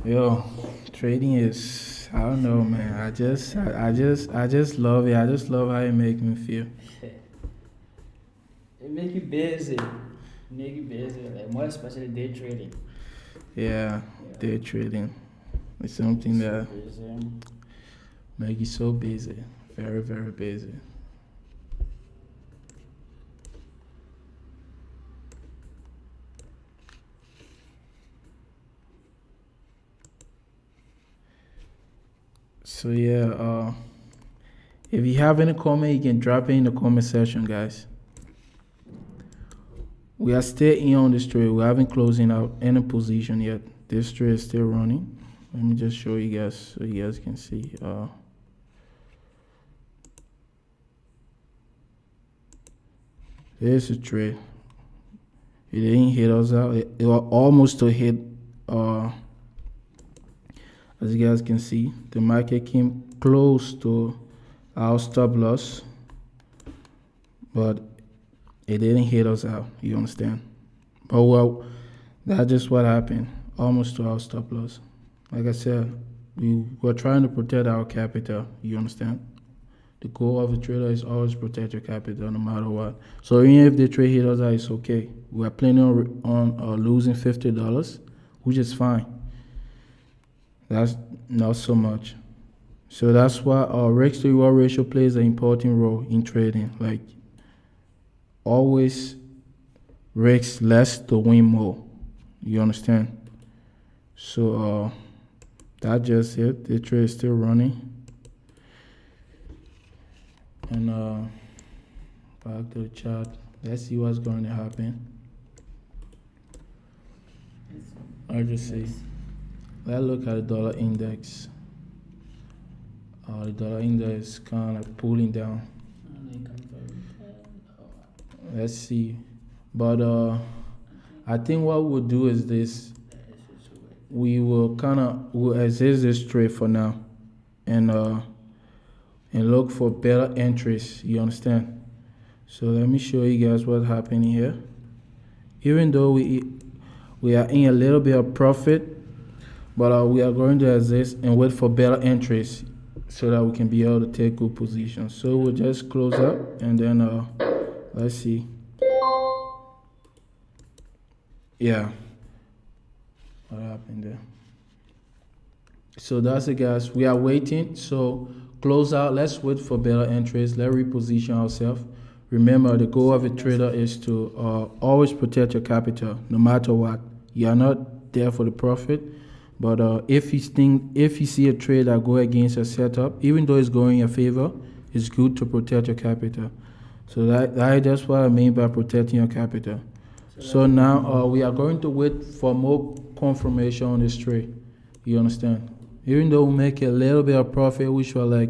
Yo, trading is, I don't know, man. I just love it. I just love how it makes me feel. It make you busy. Like more especially day trading. Yeah, day trading. It's something that make you so busy. Very, very busy. So yeah, if you have any comment, you can drop it in the comment section, guys. We are still in on this trade. We haven't closing out any position yet. This trade is still running. Let me just show you guys so you guys can see. Here's the trade. It didn't hit us out. It was almost to hit. As you guys can see, the market came close to our stop loss, but it didn't hit us out. You understand? But well, that's just what happened. Almost to our stop loss. Like I said, we were trying to protect our capital. You understand? The goal of a trader is always protect your capital no matter what. So even if the trade hit us out, it's okay. We are planning on losing $50, which is fine. That's not so much. So that's why our risk to reward ratio plays an important role in trading. Like always risk less to win more. You understand? So that's just it. The trade is still running. And back to the chart. Let's see what's going to happen. I'll just see. Let's look at the dollar index. The dollar index is kind of pulling down. Let's see. But I think what we'll do is this. We will we'll exit this trade for now. And look for better entries. You understand? So let me show you guys what's happening here. Even though we are in a little bit of profit, but we are going to exist and wait for better entries so that we can be able to take good positions. So we'll just close up and then let's see. Yeah, what happened there? So that's it, guys. We are waiting. So close out. Let's wait for better entries. Let's reposition ourselves. Remember, the goal of a trader is to always protect your capital, no matter what. You are not there for the profit, but if you see a trade that go against your setup, even though it's going in your favor, it's good to protect your capital. So that's what I mean by protecting your capital. So now we are going to wait for more confirmation on this trade. You understand? Even though we make a little bit of profit, which was like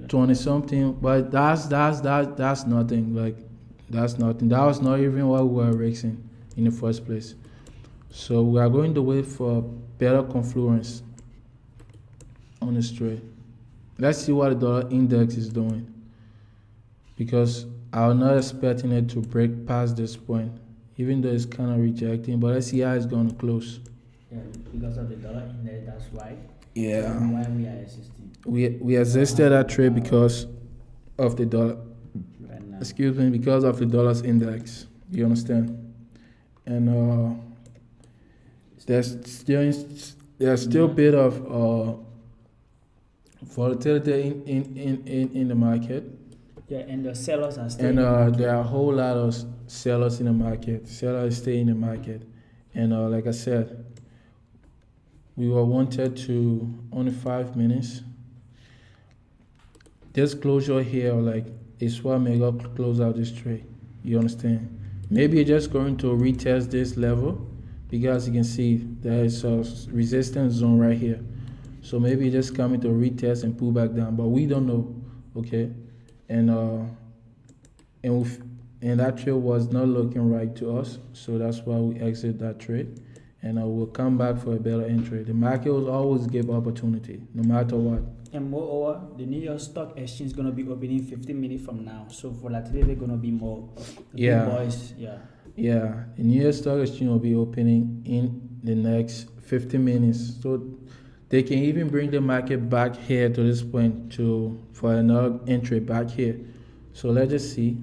20 something, but that's nothing. Like that's nothing. That was not even what we were risking in the first place. So we are going to wait for better confluence on this trade. Let's see what the dollar index is doing, because I'm not expecting it to break past this point, even though it's kind of rejecting. But let's see how it's going to close. Yeah, because of the dollar index, that's why. Yeah. Why we are existing. We existed that trade because of the dollar. Right now. Excuse me, because of the dollar's index. You understand? And there's still a bit of volatility in the market. Yeah, and the sellers are still. And there are a whole lot of sellers in the market. Sellers stay in the market, and like I said, we were wanted to only 5 minutes. This closure here, like, is what make us close out this trade. You understand? Maybe you're just going to retest this level, because you can see there is a resistance zone right here. So maybe you're just coming to retest and pull back down, but we don't know. Okay, and that trade was not looking right to us, so that's why we exit that trade. and we'll come back for a better entry. The market will always give opportunity, no matter what. And moreover, the New York Stock Exchange is gonna be opening 15 minutes from now. So volatility gonna be more. Yeah. Boys, yeah. Yeah, the New York Stock Exchange will be opening in the next 15 minutes. So they can even bring the market back here to this point for another entry back here. So let's just see.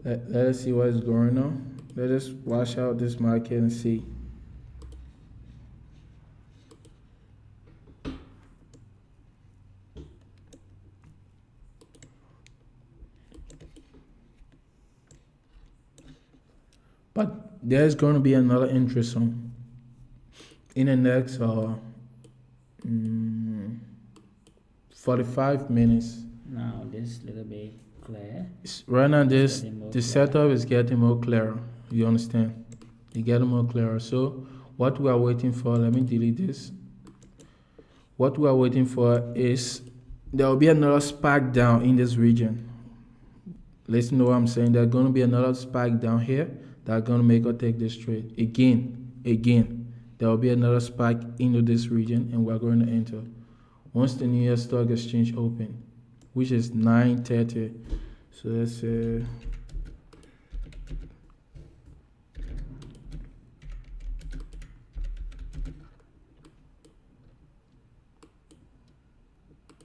Let us see what is going on. Let us watch out this market and see. But there's going to be another entry soon. In the next 45 minutes. Now this little bit clear. Right now, the setup is getting more clearer. You understand? It's getting more clearer. So what we are waiting for, let me delete this. What we are waiting for is there will be another spike down in this region. Listen to what I'm saying. There's going to be another spike down here that's going to make us take this trade. Again, there will be another spike into this region, and we're going to enter. Once the New York Stock Exchange open, which is 9:30. So let's say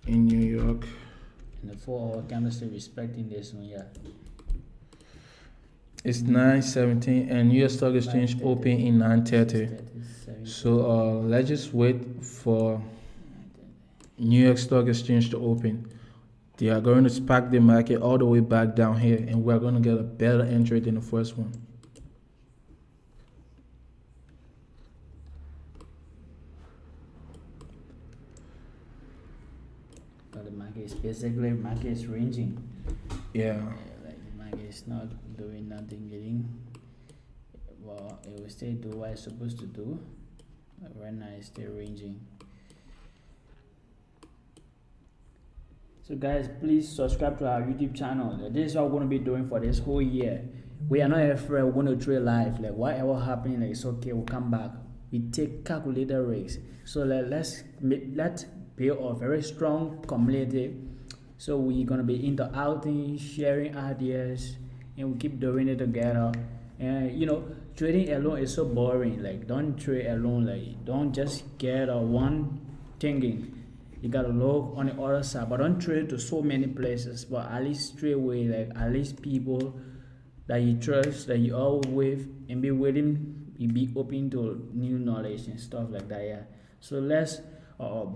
in New York. And the 4-hour candlestick respecting this one, yeah. It's 9:17 and New York Stock Exchange open in 9:30. So let's just wait for New York Stock Exchange to open. They are going to spark the market all the way back down here, and we're going to get a better entry than the first one. But the market is basically ranging. Yeah. Like the market is not doing nothing, getting. Well, it will still do what it's supposed to do. But right now it's still ranging. So guys, please subscribe to our YouTube channel. This is what we're going to be doing for this whole year. We are not afraid. We're going to trade live. Like whatever happening, like it's okay. We'll come back. We take calculated risks. So let's build a very strong community. So we're going to be into outing, sharing ideas, and we keep doing it together. And you know, trading alone is so boring. Like don't trade alone. Like don't just get one thinking. You gotta look on the other side, but don't trade to so many places. But at least straight away, like at least people that you trust, that you are with, and be willing, you be open to new knowledge and stuff like that. Yeah. So let's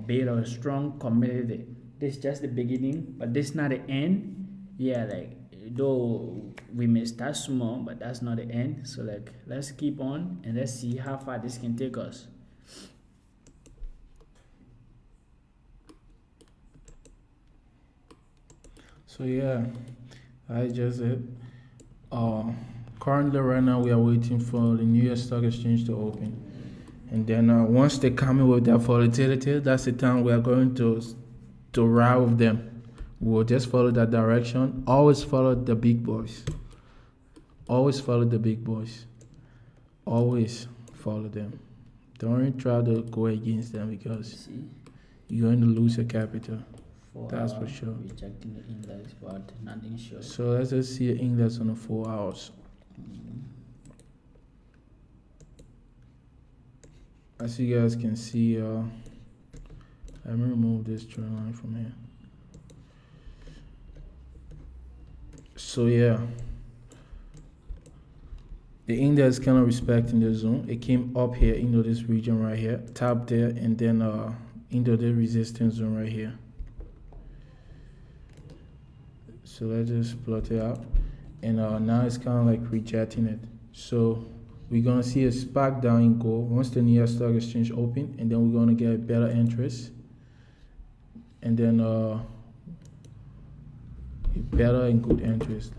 build a strong community. This is just the beginning, but this is not the end. Yeah, like though we may start small, but that's not the end. So like let's keep on and let's see how far this can take us. So yeah, I just said. Currently, right now, we are waiting for the New York Stock Exchange to open, and then once they come in with that volatility, that's the time we are going to ride with them. We'll just follow that direction. Always follow the big boys. Always follow the big boys. Always follow them. Don't try to go against them because you're going to lose your capital. That's for sure. Rejecting the index, but nothing sure. So let's just see the index on the 4 hours. As you guys can see, let me remove this trend line from here. So yeah, the index kind of respecting the zone. It came up here into this region right here, tapped there, and then into the resistance zone right here. So let's just plot it out, and now it's kind of like rejecting it. So we're gonna see a spark down in gold once the New York Stock Exchange open, and then we're gonna get better interest, and then better and good interest.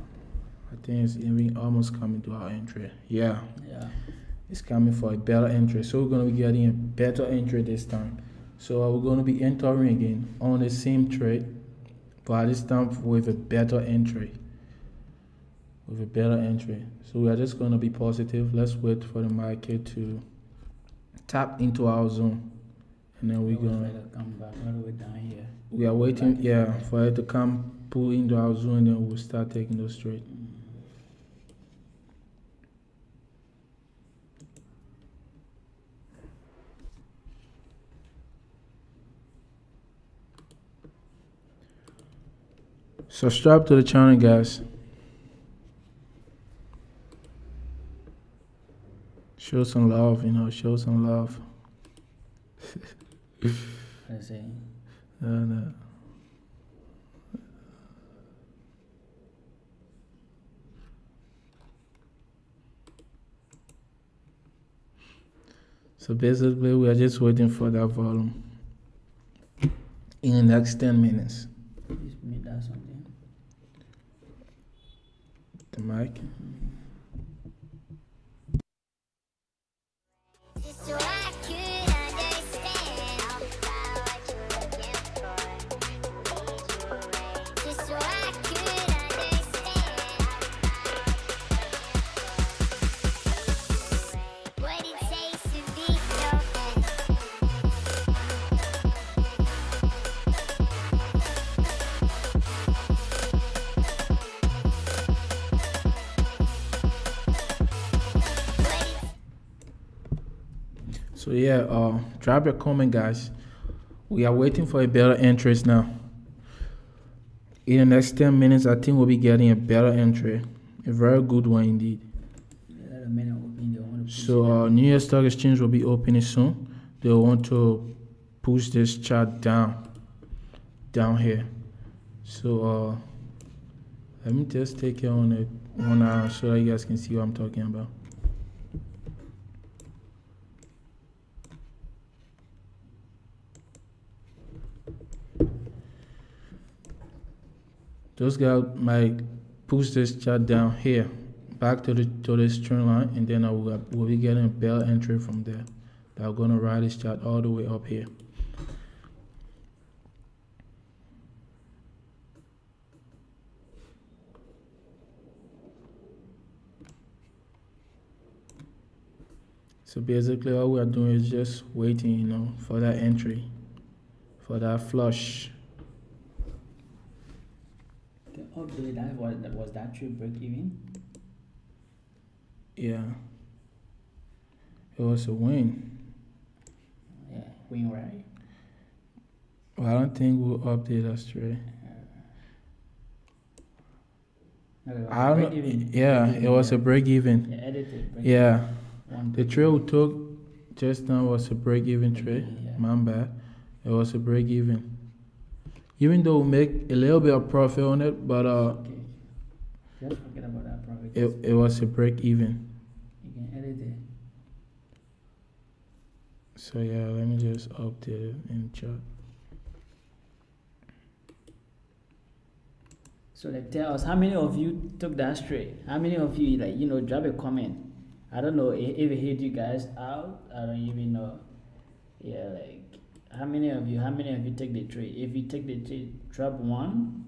I think it's even almost coming to our entry. Yeah, it's coming for a better entry. So we're gonna be getting a better entry this time. So we're gonna be entering again on the same trade, but this time with a better entry. with a better entry. So we are just going to be positive. Let's wait for the market to tap into our zone, and then we're going to come back all the way down here. We are waiting, yeah, for it to come pull into our zone, and then we'll start taking those trades. Subscribe to the channel, guys. Show some love, show some love. I say. No. So basically, we are just waiting for that volume in the next 10 minutes. Please make that something. The mic. So I could understand what you're looking for. Just so I could understand what it takes to be your man. So yeah, drop your comment, guys. We are waiting for a better interest now. In the next 10 minutes, I think we'll be getting a better entry, a very good one indeed. So New York Stock Exchange will be opening soon. They'll want to push this chart down here. So let me just take it on a 1 hour so that you guys can see what I'm talking about. Those guys might push this chart down here, back to this trend line, and then we'll be getting a better entry from there. They're gonna ride this chart all the way up here. So basically, all we are doing is just waiting, for that entry, for that flush. The update that was that trade break even? Yeah. It was a win. Yeah, win right. Well, I don't think we'll update us trade. I don't know. Yeah, it was a break even. Yeah, edited. Yeah. The trade we took just now was a break even trade. Yeah. My bad. It was a break even. Even though we make a little bit of profit on it, but Okay. Just forget about that profit. it was a break even. You can edit it. So yeah, let me just update it in chat. So tell us how many of you took that straight? How many of you drop a comment? I don't know if it hit you guys out. I don't even know. Yeah, how many of you take the trade? If you take the trade, drop one.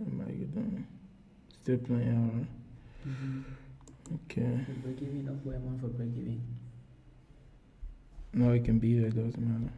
What am I doing? Still playing out, right? Mm-hmm. Okay. Break even, don't put a month for break even. No, it can be there. It doesn't matter.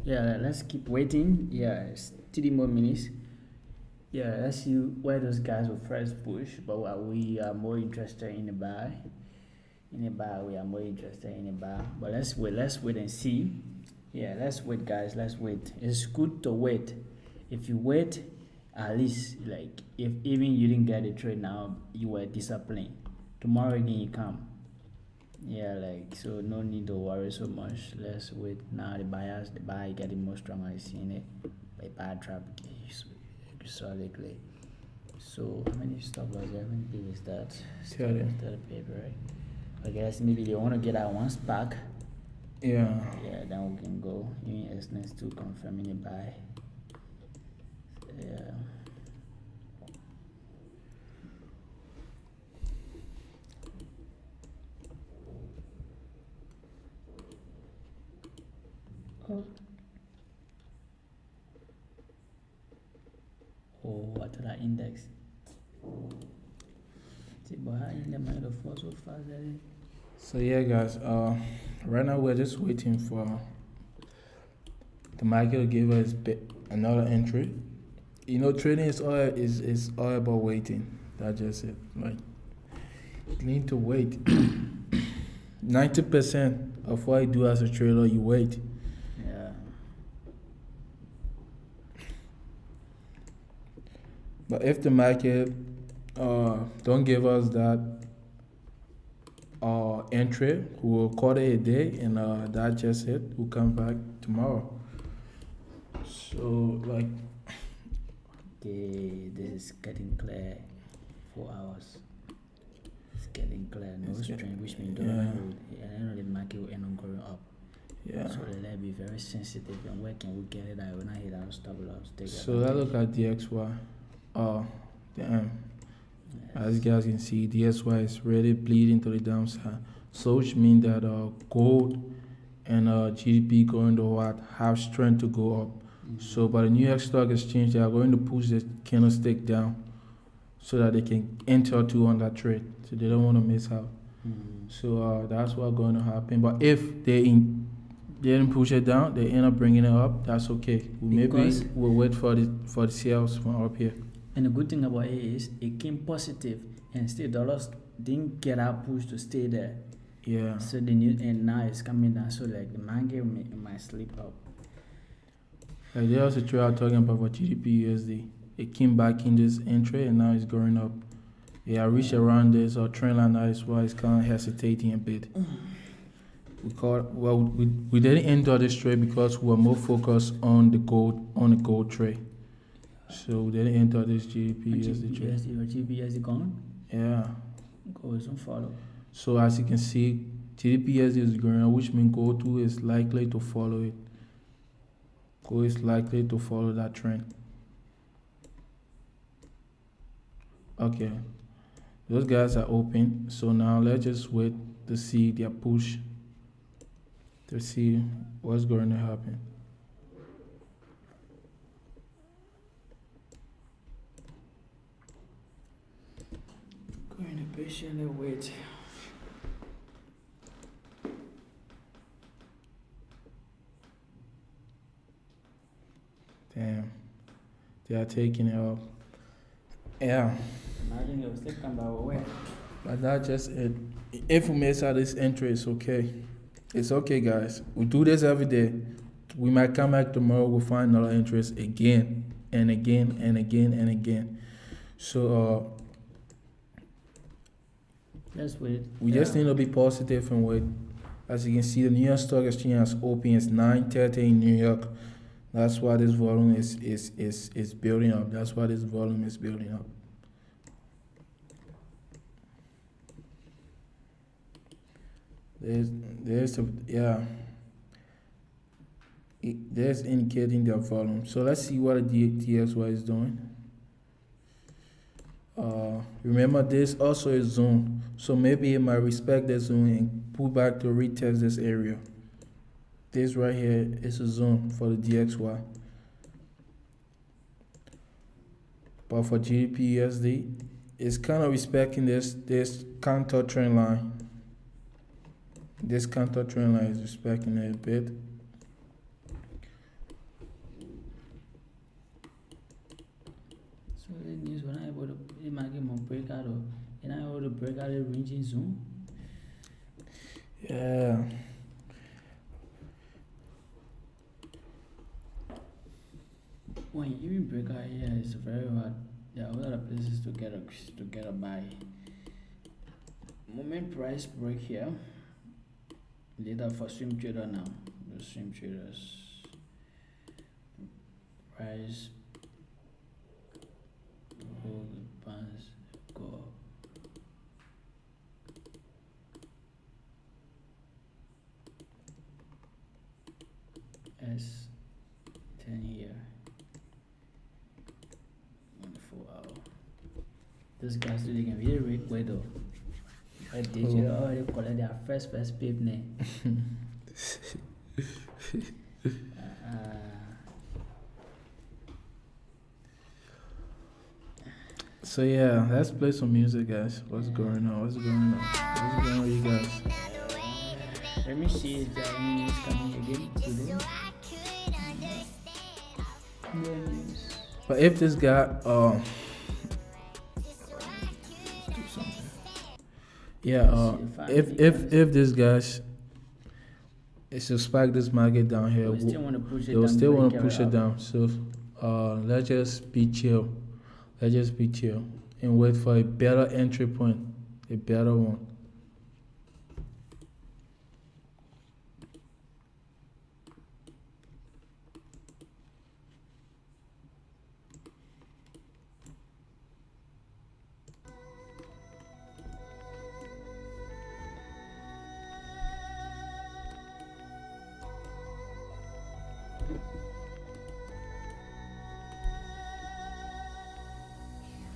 Yeah, let's keep waiting. Yeah, it's 3 more minutes. Yeah, let's see where those guys will first push, but we are more interested in the buy. In the buy, we are more interested in the buy. But let's wait and see. Yeah, let's wait, guys. Let's wait. It's good to wait. If you wait, at least like if even you didn't get a trade now, you were disciplined. Tomorrow again you come. Yeah, like so no need to worry so much. Let's wait. Now the buy getting more stronger. I seen it. By bad trap solidly. So how many stop loss? How many people is that? Stop Tell you. loss, 30 paper, right? I guess maybe they want to get out one spark. Yeah. Yeah, then we can go. Even next to confirming a buy. Yeah. Oh, what to that index? See, but how in the mind of fall so fast, So yeah, guys. Right now we're just waiting for the market to give us another entry. You know, trading is all about waiting. That's just it. Like, you need to wait. 90% of what you do as a trader, you wait. Yeah. But if the market don't give us that entry, we'll call it a day, and that's just it. We'll come back tomorrow. So like, Okay, this is getting clear. 4 hours. It's getting clear. No It's strain, which means yeah. I know the market will end up going up. yeah. So let's be very sensitive and where can we get it? I will not hit our stop loss. Take So let's look at DXY. Damn. As you guys can see, DXY is really bleeding to the downside. So which means that gold and GDP going to have strength to go up. So by the New York Stock Exchange, they are going to push the candlestick down so that they can enter to on that trade. So they don't want to miss out. So that's what's going to happen. But if they didn't push it down, they end up bringing it up. That's okay. Maybe we'll wait for the sales from up here. And the good thing about it is it came positive and still dollars didn't get out push to stay there. Yeah. So the new and now it's coming down. So like the market might slip up. Like there was a trader talking about for GBP USD. It came back in this entry and now it's going up. Yeah, I reached around this trend line. That is why it's kind of hesitating a bit. We didn't enter this trade because we were more focused on the gold trade. So we didn't enter this GBP USD trade. GBP USD gone? Yeah. Gold don't follow. So as you can see, GBP USD is going up, which means gold too is likely to follow it. Gold is likely to follow that trend. Okay, those guys are open. So now let's just wait to see their push, to see what's going to happen. Going to patiently wait. Damn, They are taking it up. Yeah, Imagine you'll still come back away. but that's just it. If we miss out this entry, it's okay. It's okay, guys. We do this every day. We might come back tomorrow. We'll find another interest again and again and again and again. So Just wait. we just need to be positive and wait. As you can see, the New York Stock Exchange has opened. It's 9:30 in New York. That's why this volume is building up. That's why this volume is building up. There's there's indicating their volume. So let's see what the DXY is doing. Remember this also is zone, so maybe it might respect the zone and pull back to retest this area. This right here is a zone for the DXY, but for GBP USD, it's kind of respecting this counter trend line. This counter trend line is respecting it a bit. So the news when I able to it might get more breakout or and I able to break out the ranging zone. Yeah. When you even break out here, it's very hard. There are a lot of places to get a buy. Moment price break here. Later for swing trader now. The swing traders price hold the bands go up. S10 here. 1 4 hour. Those guys they can really rate way though. I did you already collect their first pip name. So yeah, let's play some music, guys. What's going on? What's going on? What's going on with you guys? Let me see if there are any news coming again today. No news. But if this guy do something. Yeah, if this guys is to spike this market down here, They still want to push it they will down. still before want it to push carry it up. down. So let's just be chill. Let's just be chill and wait for a better entry point, a better one.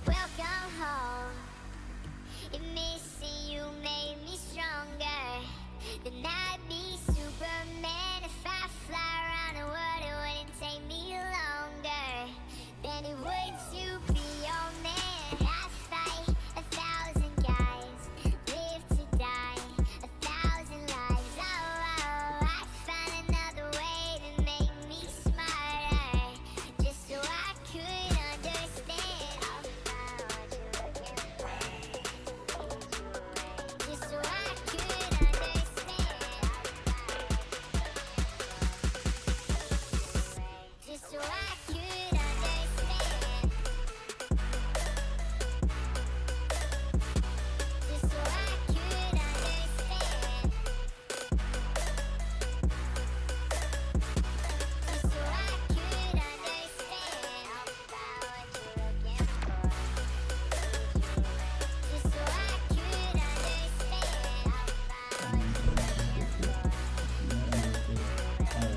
Welcome home. If missing you made me stronger, then I'd be Superman. If I fly around the world, it wouldn't take me longer than it would to be your man. I fight 1,000 guys, live to die 1,000 lives. Oh, I find another way to make me smarter, just so I could understand. Just so I could understand. Just so I could understand. Just so I could understand. Just so I could understand about what you're looking for. Just so I could understand about what you're looking for.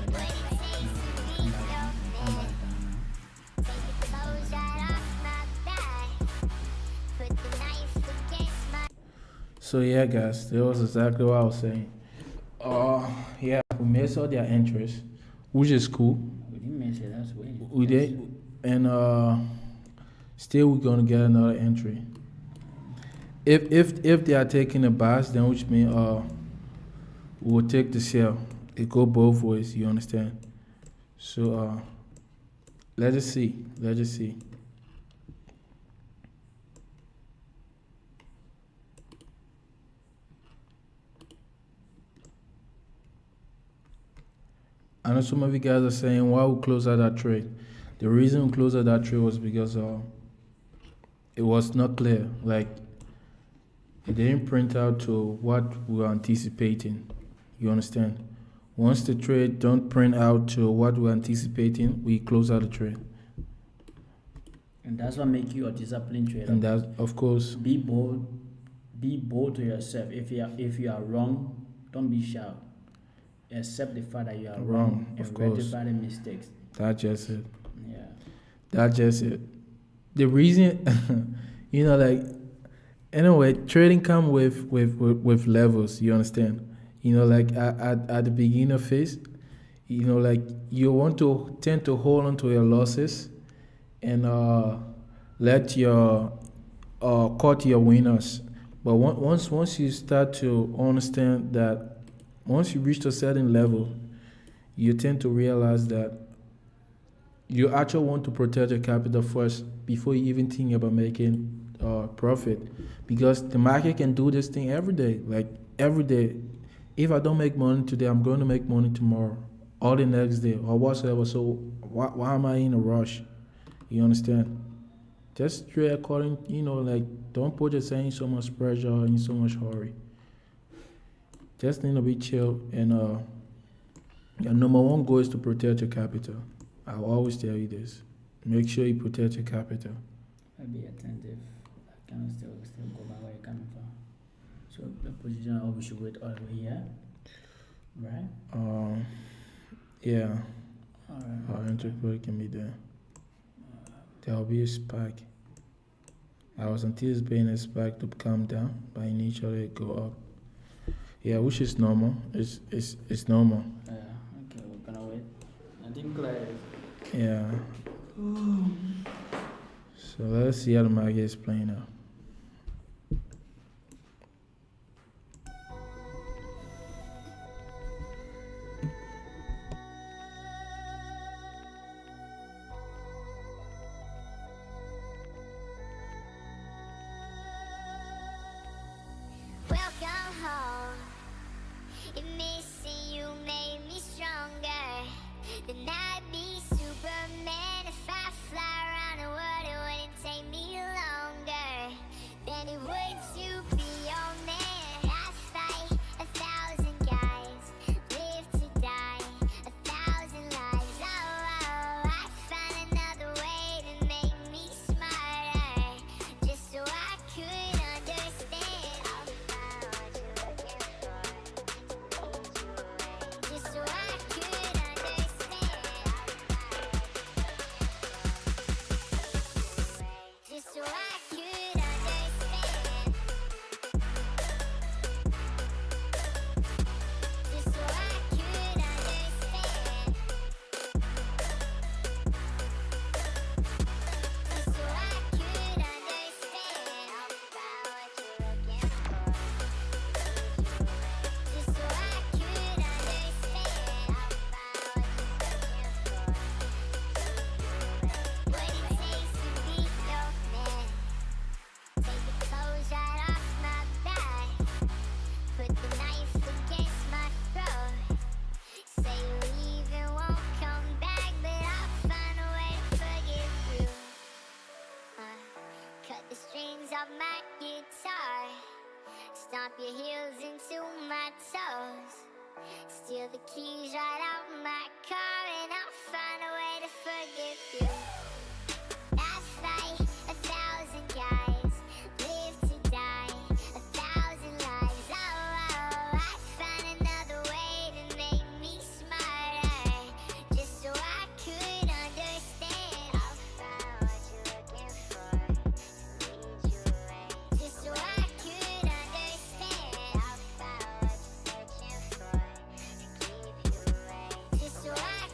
What it takes to be your man. Take the clothes right off my back. Put the knife against my. So yeah, guys, that was exactly what I was saying. Yeah, we missed all their entries, which is cool. We didn't miss it, that's way. We did, and still we're gonna get another entry. If they are taking a buys, then which means we'll take the sell. It go both ways, you understand? So Let us see. Let us see. I know some of you guys are saying why we close out that trade. The reason we closed out that trade was because it was not clear. Like it didn't print out to what we were anticipating. You understand? Once the trade don't print out to what we're anticipating, we close out the trade. And that's what makes you a disciplined trader. And that, of course, Be bold. Be bold to yourself. If you are wrong, don't be shy. Accept the fact that you are wrong and of course. rectify the mistakes. That's just it. Yeah. That's just it. The reason, like, anyway, trading come with levels. You understand? Like at the beginner phase, like you want to tend to hold on to your losses and let your cut your winners. But once you start to understand that, once you reach a certain level, you tend to realize that you actually want to protect your capital first before you even think about making profit, because the market can do this thing every day. Like every day, if I don't make money today, I'm going to make money tomorrow or the next day or whatsoever. So why am I in a rush? You understand? Just trade according, like don't put yourself in so much pressure or in so much hurry. Just need to be chill, and your number one goal is to protect your capital. I'll always tell you this. Make sure you protect your capital. Be attentive. I can still go by where you're coming from. So the position we should wait all the way here. Right? Yeah. Alright. Our entry point can be there. There will be a spike. I was anticipating a spike to come down, but initially it go up. Yeah, which is normal. It's normal. Yeah. Okay, we're gonna wait. I think Yeah. So let's see how the market is playing out. Welcome home. If missing you made me stronger, then I'd be Superman. If I fly around the world, it wouldn't take me longer than it would to be your man. I fight 1,000 guys, live to die 1,000 lives. Oh, I find another way to make me smarter, just so I could understand. Just so I could understand. Just so I could understand. Just so I could understand. Just so I could understand what you're looking for. Just so I could understand what it takes to be your man. Take the clothes right off my back, put the knife against my throat. Say you leave and won't come back, but I'll find a way to forgive you. Cut the strings off my guitar, stomp your heels into my toes, steal the keys right out my car, and I'll find a way to forgive you. I fight 1,000 guys, live to die 1,000 lives. Oh, I find another way to make me smarter, just so I could understand. I'll find what you're looking for, lead you away. Just so I could understand. I'll find what you're searching for, to keep you away. Just so I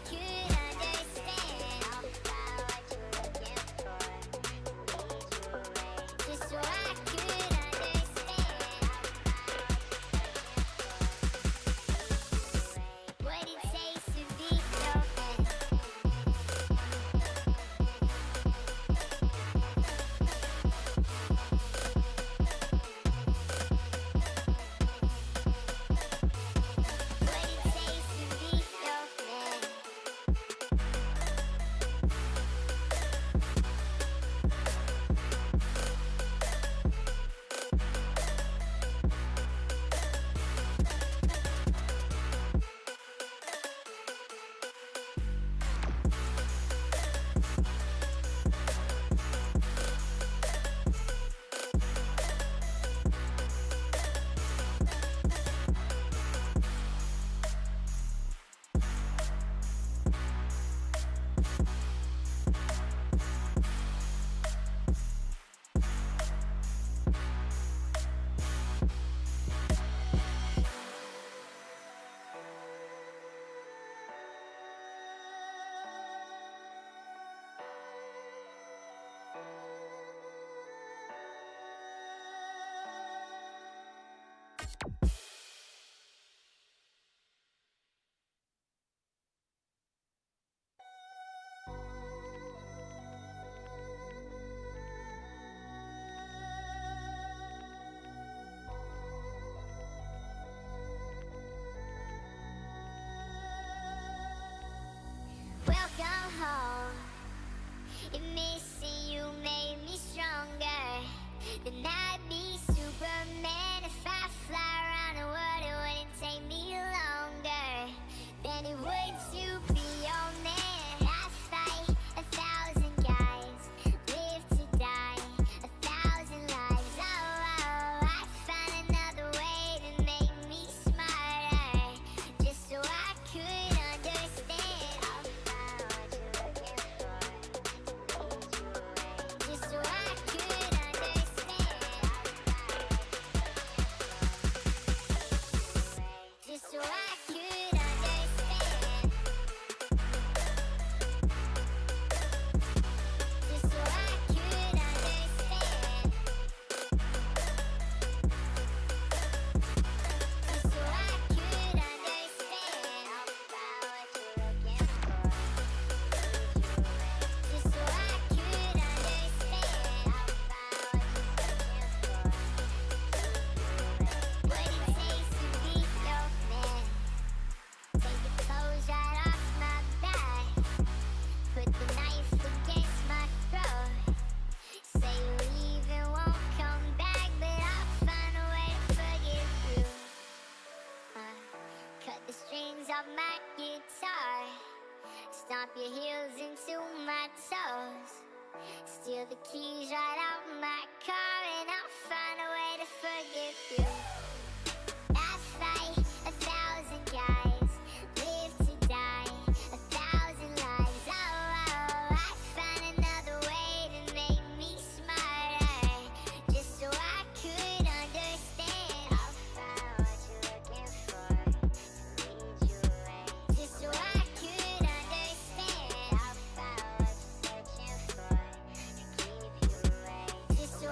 could understand. I'll find Welcome home. If missing you made me stronger, then I'd be Superman. If I fly around the world, it wouldn't take me longer than it would to be your man. I fight 1,000 guys, live to die 1,000 lives. I find another way to make me smarter, just so I could understand. I'll find what you're looking for, just so I could understand. Just so I could understand. Just so I could understand. Just so I could understand. I'll find what you're looking for. Just so I could understand. I'll find what you're looking for. What it takes to be your man. Take the clothes right off my back. Put the knife against my throat. Say you leave and won't come back, but I'll find a way to forgive you. Cut the strings off my guitar. Stomp your heels into my toes. Steal the keys right out my car, and I'll find a way to forgive you. I fight 1,000 guys, live to die 1,000 lives. I find another way to make me smarter, just so I could understand. I'll find what you're looking for, to lead you away, just so I could understand. I'll find what you're searching for, to keep you away, just so I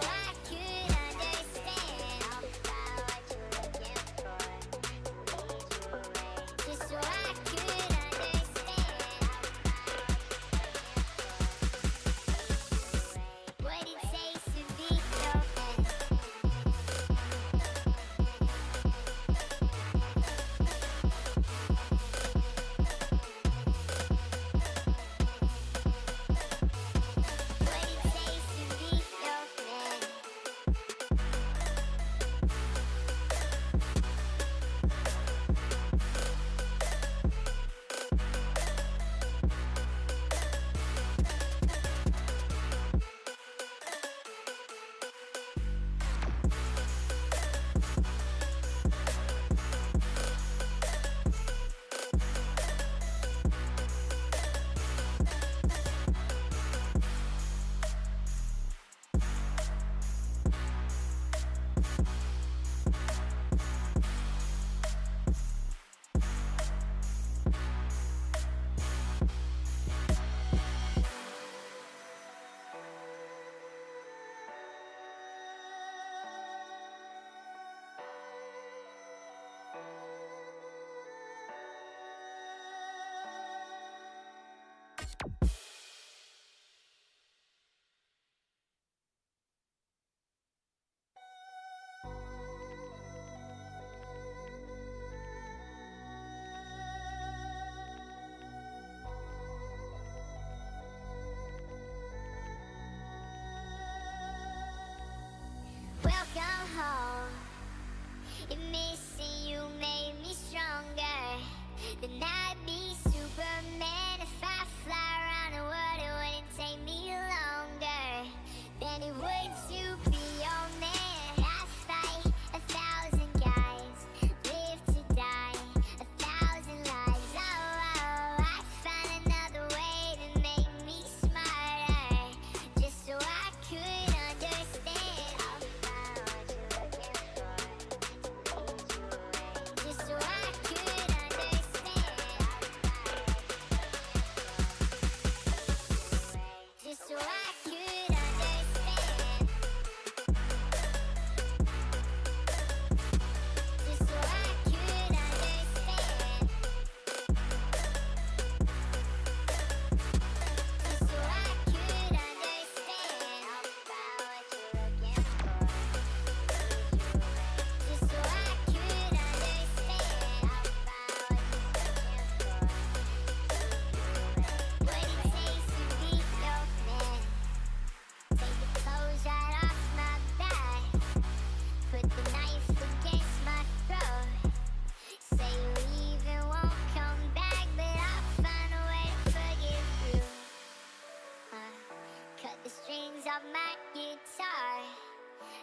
Cut the strings of my guitar,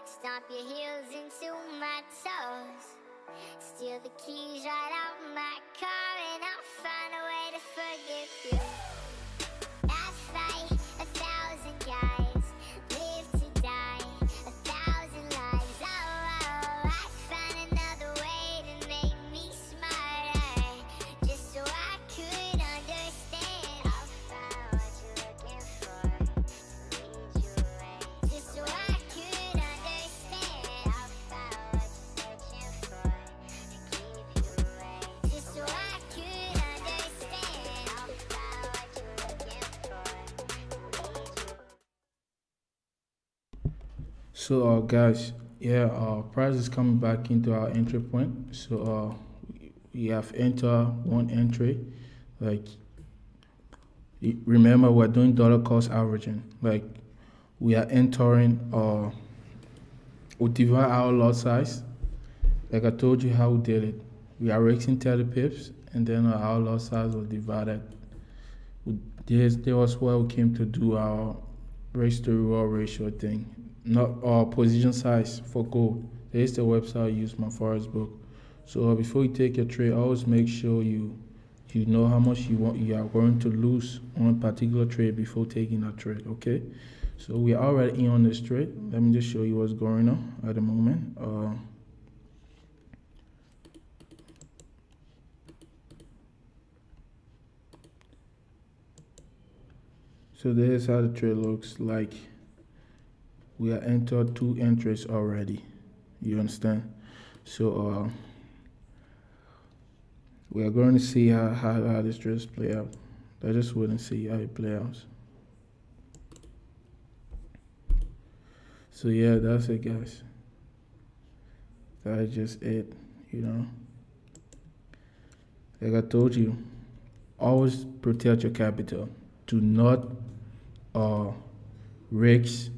stomp your heels into my toes, steal the keys right out my car, and I'll find a way to forgive you. I fight 1,000 guys, live to die 1,000 lives. Oh, I find another way to make me smarter, just so I could understand. I'll find what you're looking for, lead you away, just so I could understand. I'll find what you're searching for, to keep you away, just so I could understand. I'll find what you're looking for, lead you. So guys, yeah, price is coming back into our entry point. So we have entered one entry. Like, remember, we're doing dollar cost averaging. Like, we are entering we divide our lot size. Like I told you how we did it. We are raising 30 pips, and then our lot size was divided. There was where we came to do our risk to reward ratio thing, not our position size for gold. There is the website I use, my Forex book. So before you take your trade, always make sure you know how much you are going to lose on a particular trade before taking that trade. Okay, so we are already in on this trade. Let me just show you what's going on at the moment. So this is how the trade looks like. We are entered 2 entries already. You understand? So we are going to see how this trades play out. I just wait and see how it plays out. So yeah, that's it, guys. That is just it. You know, like I told you, always protect your capital. Do not risk.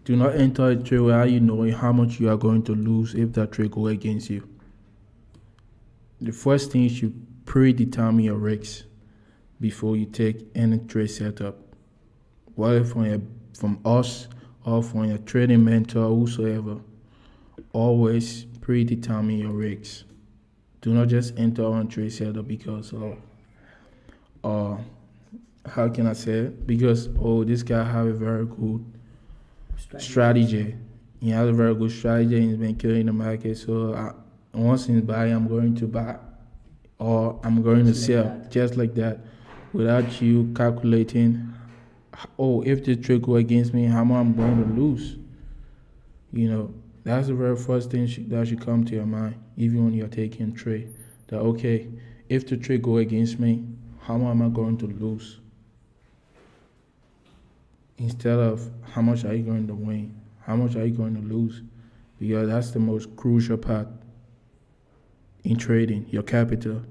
Do not enter a trade where you know how much you are going to lose if that trade goes against you. The first thing, you should predetermine your risks before you take any trade setup. Whether from us or from your trading mentor, whosoever, always predetermine your risks. Do not just enter on trade setup because how can I say it? Because this guy have a very good strategy. He has a very good strategy and he's been killing the market. So once he's buying, I'm going to buy or I'm going to sell just like that, without you calculating, if the trade go against me, how much I'm going to lose. You know, that's the very first thing that should come to your mind, even when you're taking trade. That okay, if the trade go against me, how much am I going to lose? Instead of how much are you going to win, how much are you going to lose? Because that's the most crucial part in trading, your capital.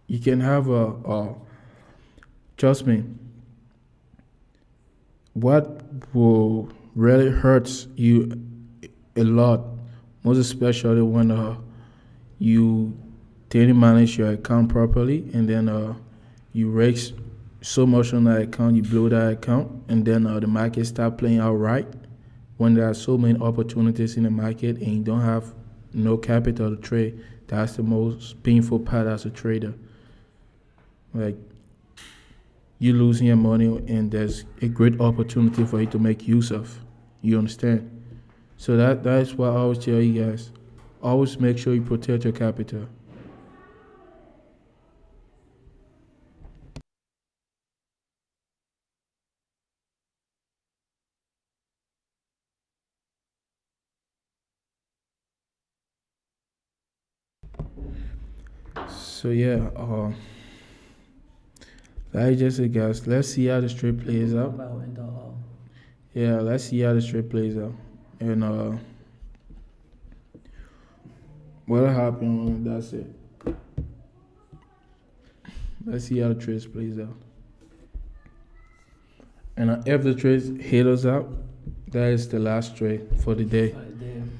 You can have trust me, what will really hurts you a lot, most especially when you didn't manage your account properly, and then you raise so much on that account, you blow that account, and then the market start playing out right. When there are so many opportunities in the market and you don't have no capital to trade, that's the most painful part as a trader. Like, you losing your money and there's a great opportunity for you to make use of. You understand? So that's why I always tell you guys, always make sure you protect your capital. So yeah, that is just it, guys. Let's see how the trade plays out. Yeah, let's see how the trade plays out, and what'll happen when that's it. Let's see how the trade plays out, and if the trade hit us out, that is the last trade for the day.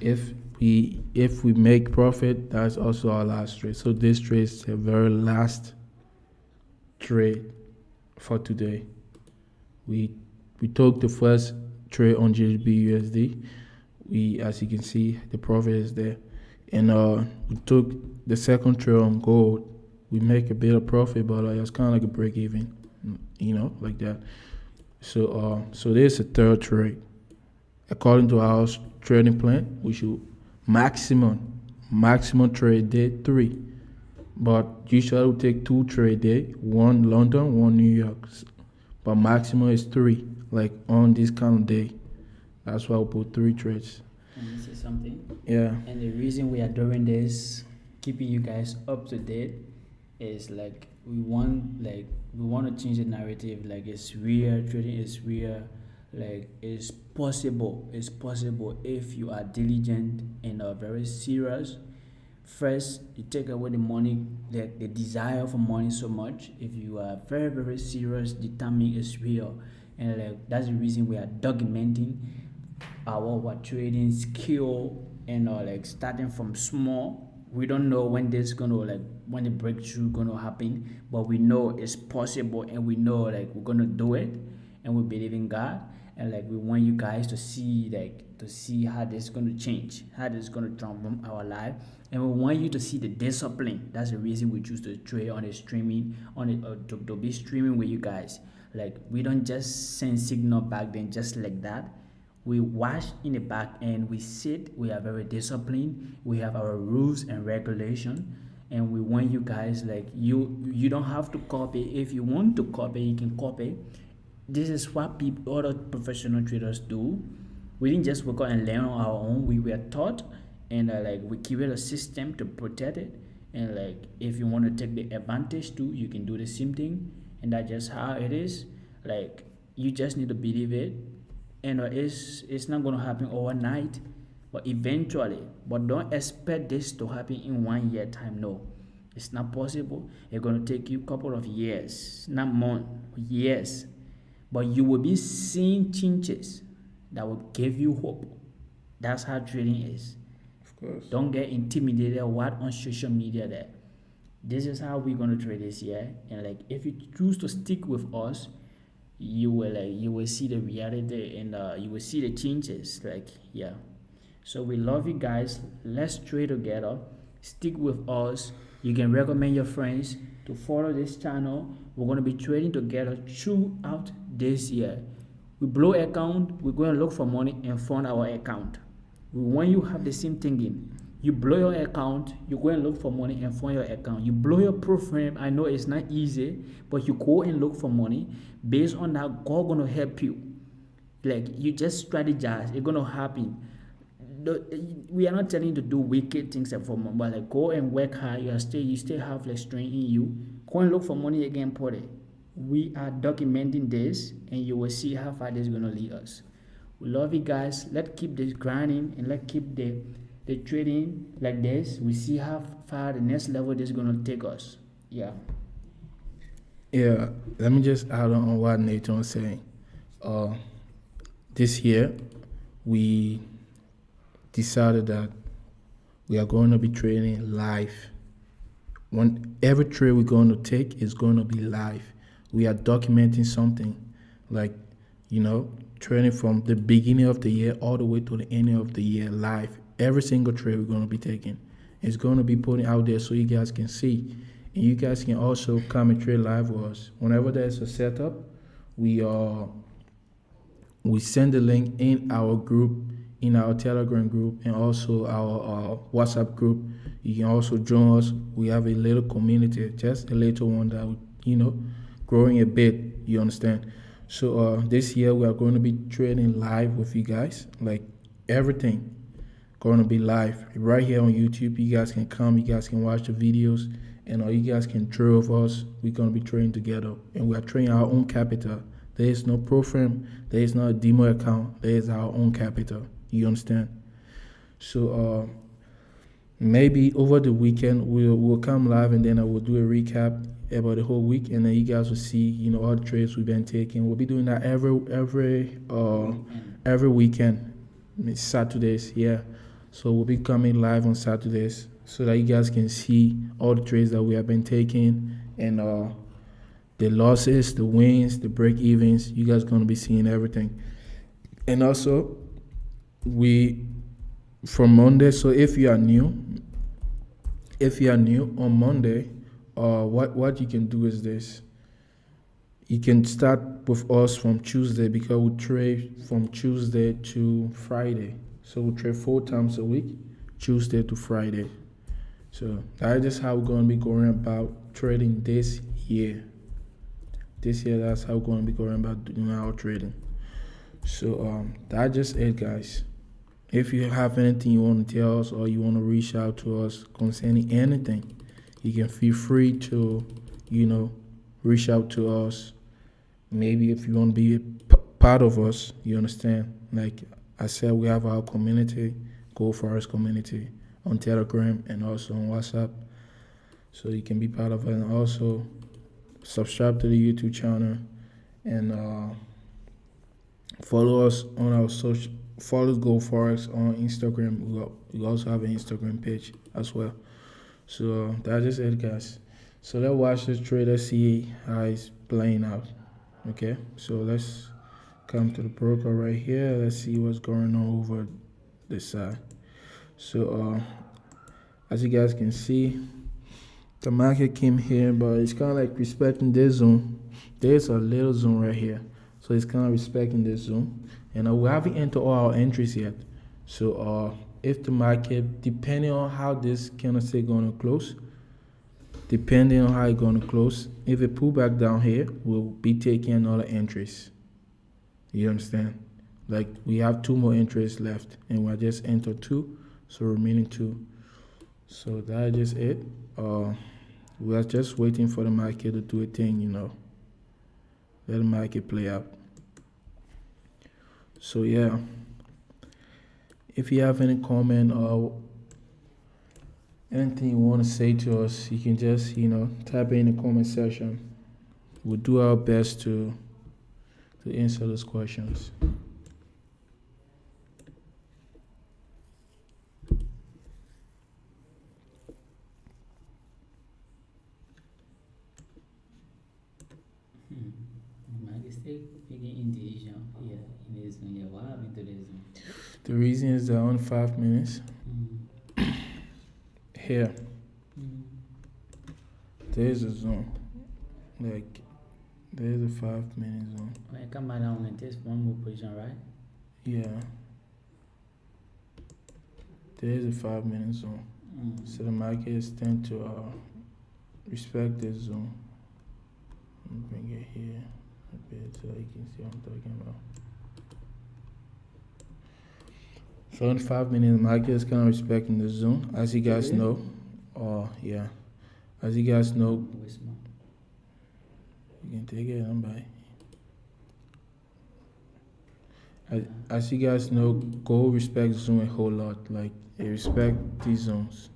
If we make profit, that's also our last trade. So this trade is the very last trade for today. We took the first trade on GBP USD. As you can see, the profit is there. And we took the second trade on gold. We make a bit of profit, but it's kind of like a break even, like that. So there's a third trade. According to our trading plan, we should maximum trade day 3. But usually we take 2 trade day, 1 London, 1 New York. But maximum is 3, like on this kind of day. That's why we put 3 trades. Can you say something? Yeah. And the reason we are doing this, keeping you guys up to date, is like we want to change the narrative. Like it's real, trading is real. Like it's possible if you are diligent and are very serious. First, you take away the money, like the desire for money so much. If you are very, very serious, determined, it's real. And like that's the reason we are documenting our trading skill and like starting from small. We don't know when when the breakthrough gonna happen, but we know it's possible, and we know like we're gonna do it, and we believe in God. And like we want you guys to see how this is going to change, how this is going to transform our life, and we want you to see the discipline. That's the reason we choose to trade on the streaming, to be streaming with you guys. Like we don't just send signal back then just like that. We watch in the back end, we sit, we are very disciplined, we have our rules and regulation, and we want you guys, like you don't have to copy. If you want to copy, you can copy. This is what other professional traders do. We didn't just work out and learn on our own. We were taught, and like we create a system to protect it. And like if you want to take the advantage too, you can do the same thing. And that's just how it is. Like you just need to believe it, and it's not gonna happen overnight, but eventually. But don't expect this to happen in 1 year time. No, it's not possible. It's gonna take you a couple of years, not months, years. But you will be seeing changes that will give you hope. That's how trading is. Of course. Don't get intimidated what on social media there. This is how we're gonna trade this year. And like if you choose to stick with us, you will see the reality, and you will see the changes. Like yeah. So we love you guys. Let's trade together. Stick with us. You can recommend your friends to follow this channel. We're going to be trading together throughout this year. We blow account, we're going to look for money and fund our account. We want you to have the same thinking. You blow your account, you're going to look for money and fund your account. You blow your program. I know it's not easy, but you go and look for money. Based on that, God going to help you. Like you just strategize, it's going to happen. We are not telling you to do wicked things for money, but like go and work hard. You still have like strength in you. Go and look for money again, put it. We are documenting this, and you will see how far this is gonna lead us. We love you guys. Let's keep this grinding, and let's keep the trading like this. We see how far the next level this is gonna take us. Yeah. Yeah. Let me just add on what Nathan was saying. This year we decided that we are going to be trading live. Every trade we're going to take is going to be live. We are documenting something, like trading from the beginning of the year all the way to the end of the year live. Every single trade we're going to be taking is going to be putting out there so you guys can see, and you guys can also come and trade live with us. Whenever there's a setup, we send the link in our group, in our Telegram group, and also our WhatsApp group. You can also join us. We have a little community, just a little one that growing a bit. You understand? So this year we are going to be trading live with you guys. Like everything going to be live right here on YouTube. You guys can come. You guys can watch the videos, and you guys can trade with us. We're going to be trading together, and we are trading our own capital. There is no pro firm. There is no demo account. There is our own capital. You understand? So maybe over the weekend we'll come live, and then I will do a recap about the whole week, and then you guys will see all the trades we've been taking. We'll be doing that every weekend, Saturdays. Yeah. So we'll be coming live on Saturdays so that you guys can see all the trades that we have been taking, and the losses, the wins, the break evens. You guys gonna be seeing everything. And also, we from Monday. So if you are new on Monday, what you can do is this. You can start with us from Tuesday because we trade from Tuesday to Friday. So we trade 4 times a week, Tuesday to Friday. So that is how we're going to be going about trading this year. This year, that's how we're going to be going about doing our trading. So that's just it, guys. If you have anything you want to tell us or you want to reach out to us concerning anything, you can feel free to, reach out to us. Maybe if you want to be a part of us, you understand. Like I said, we have our community, Go Forex community, on Telegram and also on WhatsApp. So you can be part of it. And also subscribe to the YouTube channel and follow us on our social. Follow Go Forex on Instagram. We also have an Instagram page as well. So that's just it, guys. So let's watch this trade. Let's see how it's playing out. Okay, so let's come to the broker right here. Let's see what's going on over this side. So as you guys can see, the market came here, but it's kind of like respecting this zone. There's a little zone right here, so it's kind of respecting this zone. And we haven't entered all our entries yet. So if the market, depending on how this candlestick going to close, depending on how it's going to close, if it pull back down here, we'll be taking another entries. You understand? Like we have 2 more entries left, and we just entered 2, so remaining 2. So that is it. We are just waiting for the market to do a thing, Let the market play out. So yeah, if you have any comment or anything you want to say to us, you can just type it in the comment section. We'll do our best to answer those questions. The reason is they're on 5 minutes. Here, there's a zone. Like, there's a 5-minute zone. When you come down and test one more position, right? Yeah. There's a 5-minute zone. So the markets tend to respect this zone. Let me bring it here a bit so you can see what I'm talking about. So in 5 minutes, the market is kind of respecting the zone, as you guys know. As you guys know, you can take it on by. As you guys know, gold respects zone a whole lot. Like they respect these zones.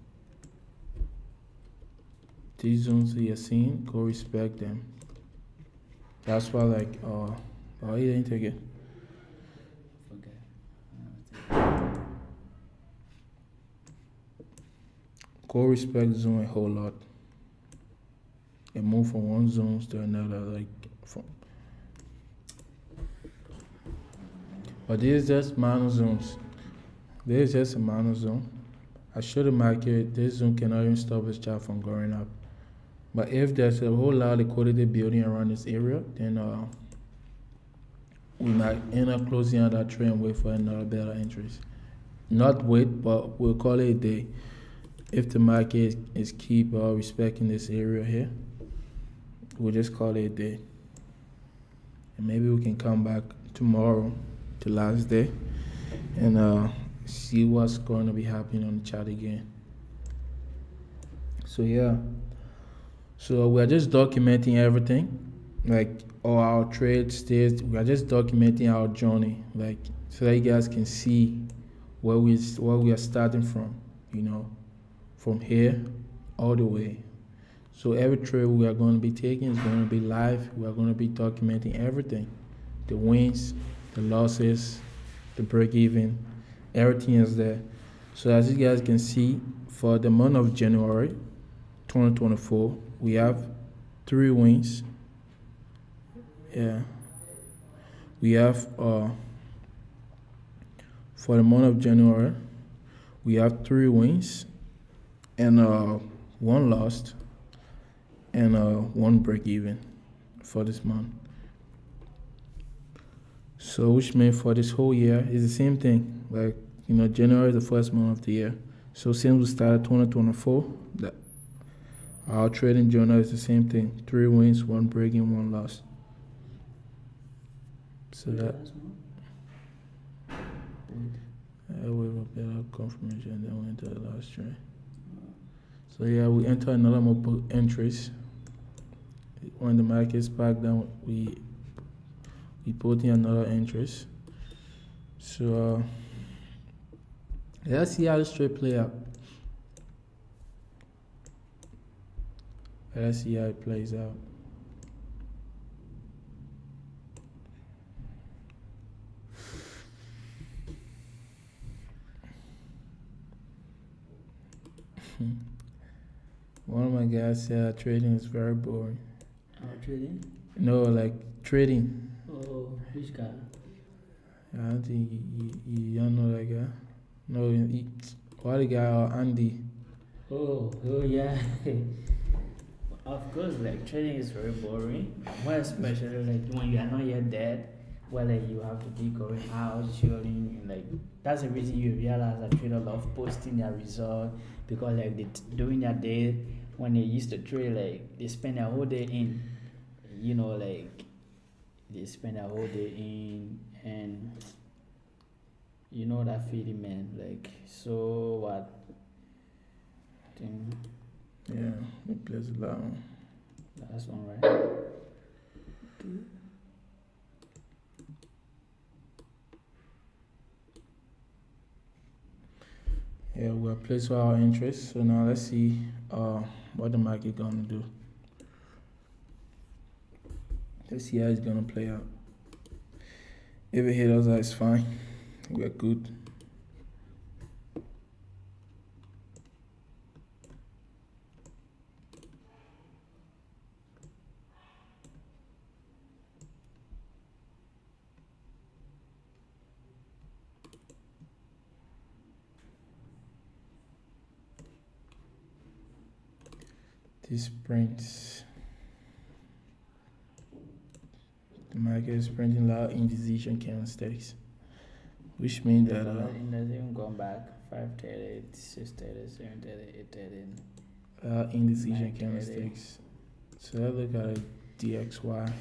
These zones that you're seeing, go respect them. That's why, like, you didn't take it. Go respect zone a whole lot. And move from one zone to another, like from. But this is just minor zones. This is just a minor zone. I showed the market this zone cannot even stop this chart from going up. But if there's a whole lot of liquidity building around this area, then we might end up closing out that trade and wait for another better entries. Not wait, but we'll call it a day. If the market is keep respecting this area here, we'll just call it a day. And maybe we can come back tomorrow, the last day, and see what's going to be happening on the chart again. So yeah. So we're just documenting everything, like all our trade states. We are just documenting our journey, like so that you guys can see where we are starting from, from here all the way. So every trade we are going to be taking is going to be live. We are going to be documenting everything, the wins, the losses, the break even, everything is there. So as you guys can see, for the month of January 2024, we have 3 wins, Yeah, we have for the month of January, we have 3 wins and one lost and one break even for this month. So which means for this whole year is the same thing. Like, January is the first month of the year. So since we started 2024, that our trading journal is the same thing. 3 wins, one break and one loss. So that we have a better confirmation, then we enter the last trade. So yeah, we enter another more entries. When the market's back down, we put in another entries. So let's see how this trade play out. Let's see how it plays out. One of my guys said trading is very boring. Trading? No, like trading. Oh, which guy? I don't think you don't know that guy. No, what the guy Andy. Oh yeah. Of course, like trading is very boring. More especially like when you are not yet dead, whether you have to be going out, chilling, like that's the reason you realize that traders love posting their result because like during that day when they used to trade, like they spend their whole day in, like they spend their whole day in, and you know that feeling, man. Like, so what? Thing. Yeah, he plays a lot. Last one, right? Yeah, we're placed for our interest. So now let's see what the market gonna do. Let's see how it's gonna play out. If it hit us, that's fine. We're good. This prints. The market is printing a lot of indecision candlesticks, which means that doesn't even go back 5:30, 6:30, 7:30, 8:30. indecision candlesticks. So let's look at a DXY.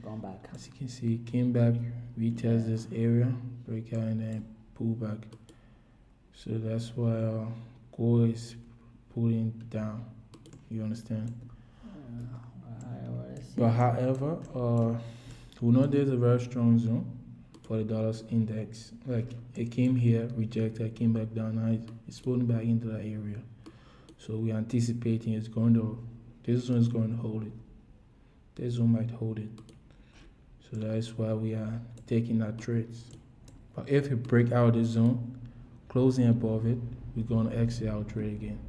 Gone back. As you can see, it came back, retest this area, break out, and then pull back. So that's why gold is pulling down. You understand? But however, we know there's a very strong zone for the dollars index. Like it came here, rejected, came back down, now it's pulling back into that area. So we're anticipating this zone is going to hold it. This zone might hold it. So that's why we are taking our trades. But if we break out this zone, closing above it, we're going to exit our trade again.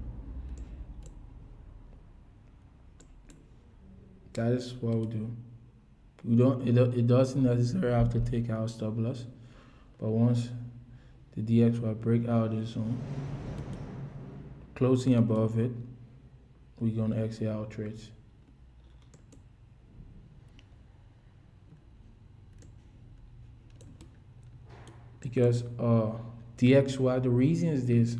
That is what we do. It doesn't necessarily have to take our stop loss, but once the DXY break out this zone, closing above it, we're gonna exit our trades. Because DXY, the reason is this: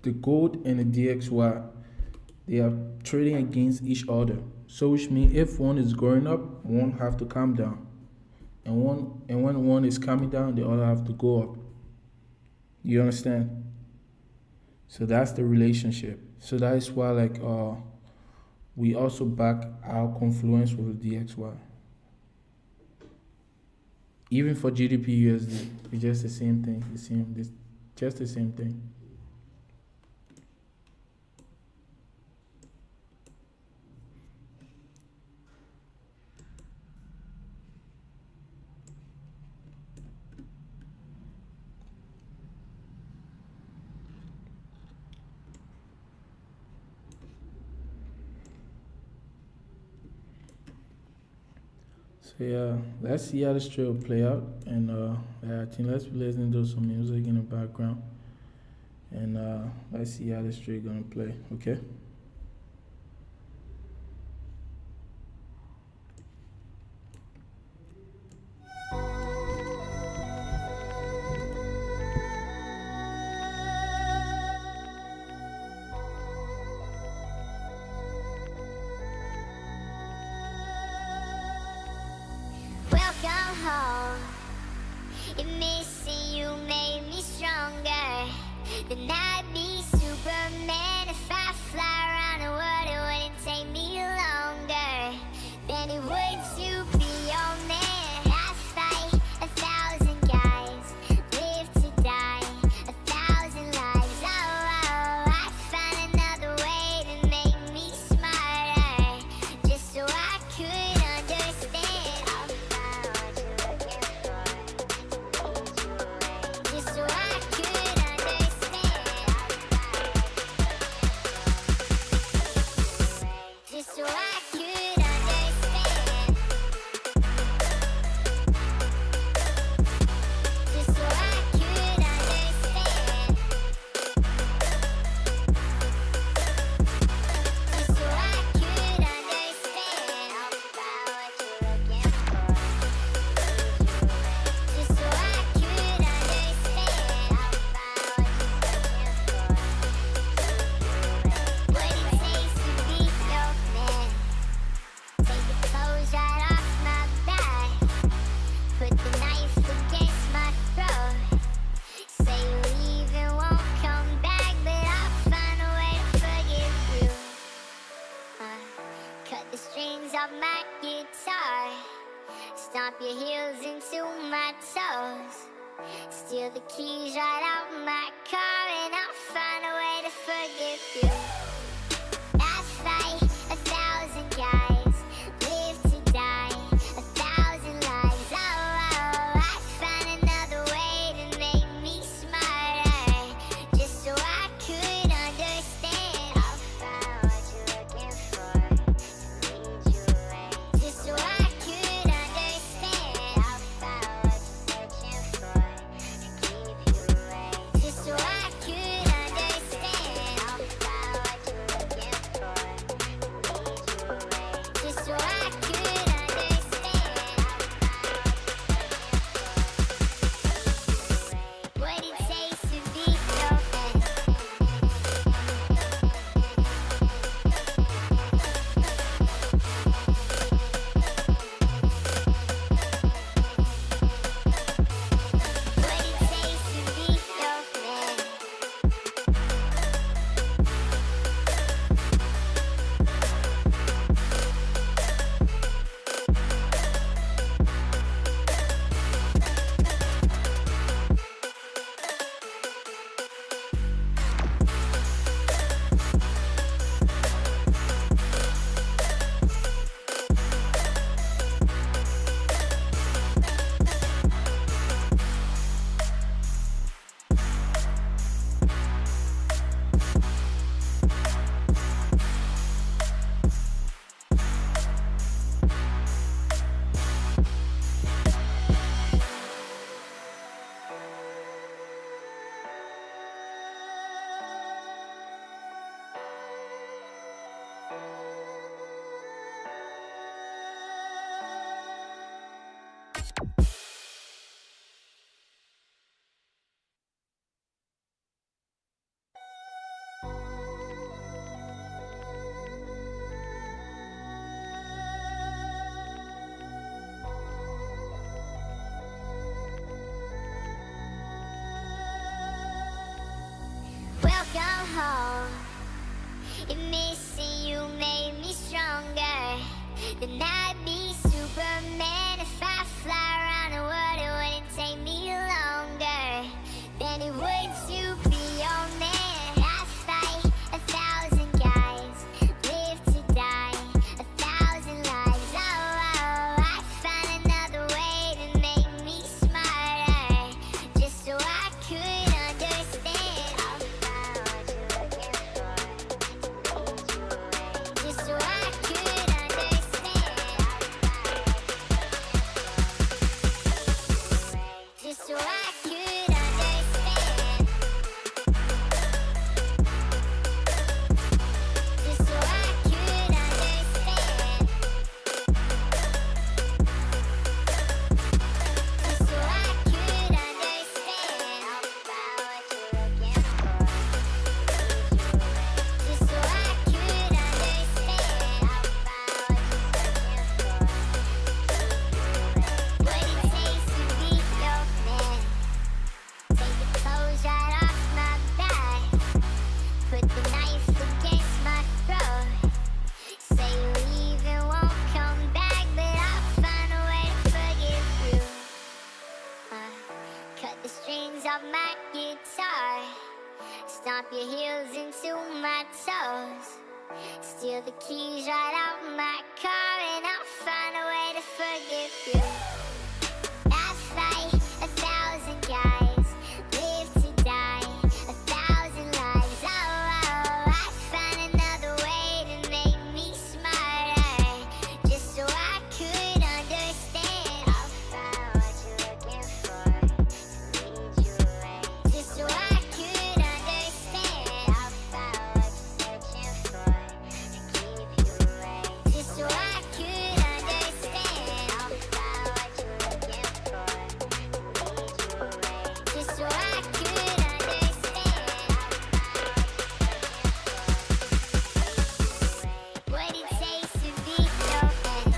the gold and the DXY, they are trading against each other. So which means if one is going up, one have to come down. And when one is coming down, the other have to go up. You understand? So that's the relationship. So that is why we also back our confluence with the DXY. Even for GBP USD, it's just the same thing. Just the same thing. So yeah, let's see how this trade will play out, and yeah, I think let's be listening to some music in the background, and let's see how this trade gonna play. Okay. Welcome home. If missing you made me stronger, then I'd be Superman. If I fly around the world, it wouldn't take me longer than it would to be your man. I fight 1,000 guys, live to die 1,000 lives. Oh, I'd find another way to make me smarter, just so I could understand. Just so I could understand. Just so I could understand. Just so I could understand. Just so I could understand about what you're looking for. Just so I could understand about what you're looking for. What it takes to be your man. Take the clothes right off my back. Put the knife against my throat. Say you leave and won't come back, but I'll find a way to forgive you. Cut the strings off my guitar. Stomp your heels into my toes. Steal the keys right out my car, and I'll find a way to forgive you. I fight 1,000 guys, live to die 1,000 lives. Oh, I'd find another way to make me smarter, just so I could understand about what you're looking for, to lead you away. Just so I could understand about what you're searching for, to keep you away. Just so I could understand about what you're looking for, to lead you away. Just so I could understand what it takes to be your man. What it takes to be your man. Welcome home. If missing you made me stronger, then I'd be Superman. If I fly around the world, it wouldn't take me longer than it would to be your man. I fight 1,000 guys, live to die 1,000 lives. Oh, I'd find another way to make me smarter, just so I could understand about what you're looking for, to lead you away. Just so I could understand your heels into my toes. Steal the keys right out my car and I'll find a way to forgive you. I fight 1,000 guys, live to die 1,000 lives. Oh, I find another way to make me smarter, just so I could understand. I'll find what you're looking for, to lead you away, just so I could understand. I'll find what you're searching for, to keep you away, just so I could understand. I'll find what you're looking for, to lead you away, just so I could understand. What it takes to be your man. What it takes to be your man.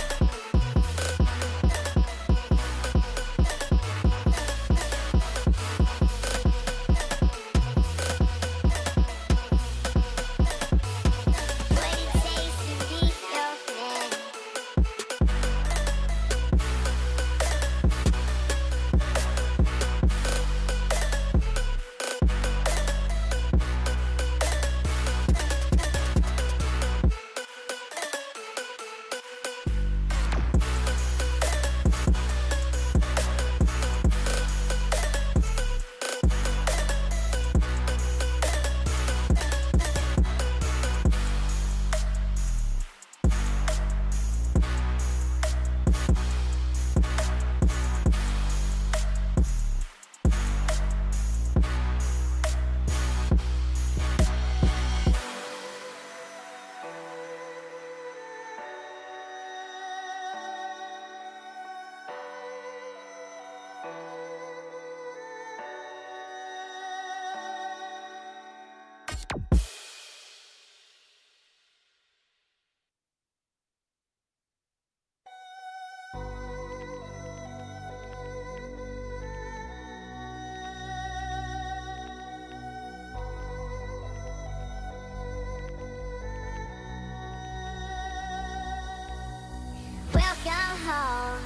Welcome home.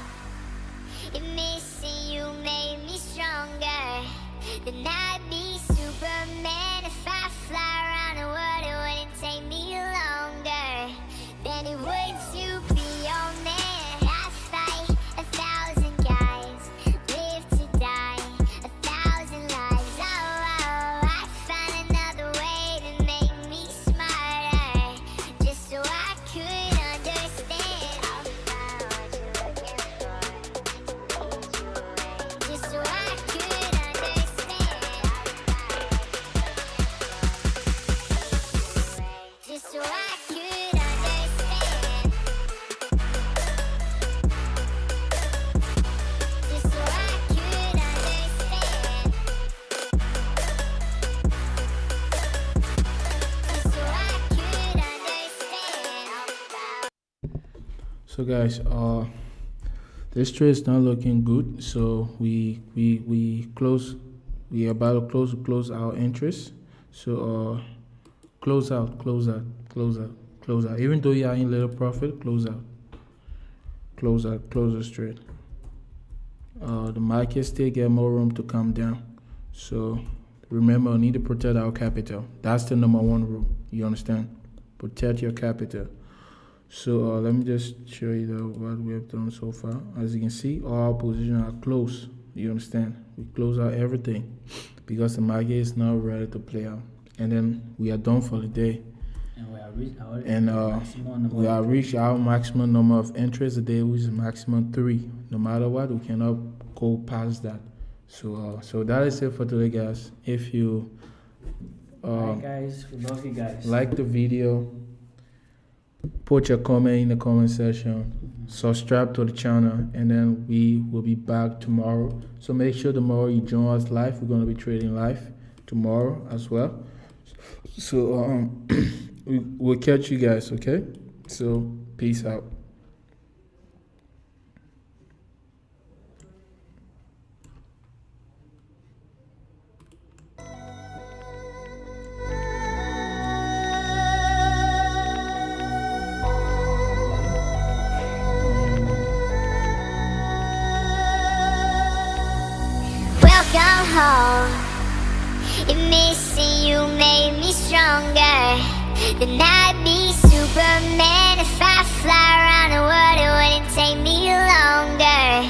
If missing you made me stronger, then I'd be Superman. If I fly around the world, it wouldn't take me longer than it would to be your man. I fight 1,000 guys, live to die 1,000 lives. Oh, I find another way to make me smarter, just so I could understand. I'll find what you're looking for, to lead you away, just so I could understand. Just so I could understand. Just so I could understand. Just so I could understand. So guys, this trade is not looking good. So we are about to close our interest. So close out. Even though you are in little profit, close out, close the trade. The market still get more room to come down. So remember, we need to protect our capital. That's the number one rule. You understand? Protect your capital. So let me just show you what we have done so far. As you can see, all our positions are closed. You understand? We close out everything because the market is now ready to play out. And then we are done for the day. And we have reached our maximum number. We have reached our maximum number of entries a day, which is maximum 3. No matter what, we cannot go past that. So that is it for today, guys. If you Alright guys, we love you guys. like the video, put your comment in the comment section, subscribe to the channel, and then we will be back tomorrow. So make sure tomorrow you join us live. We're going to be trading live tomorrow as well. So we'll catch you guys, okay? So peace out. Welcome home. If missing you made me stronger, then I'd be Superman. If I fly around the world, it wouldn't take me longer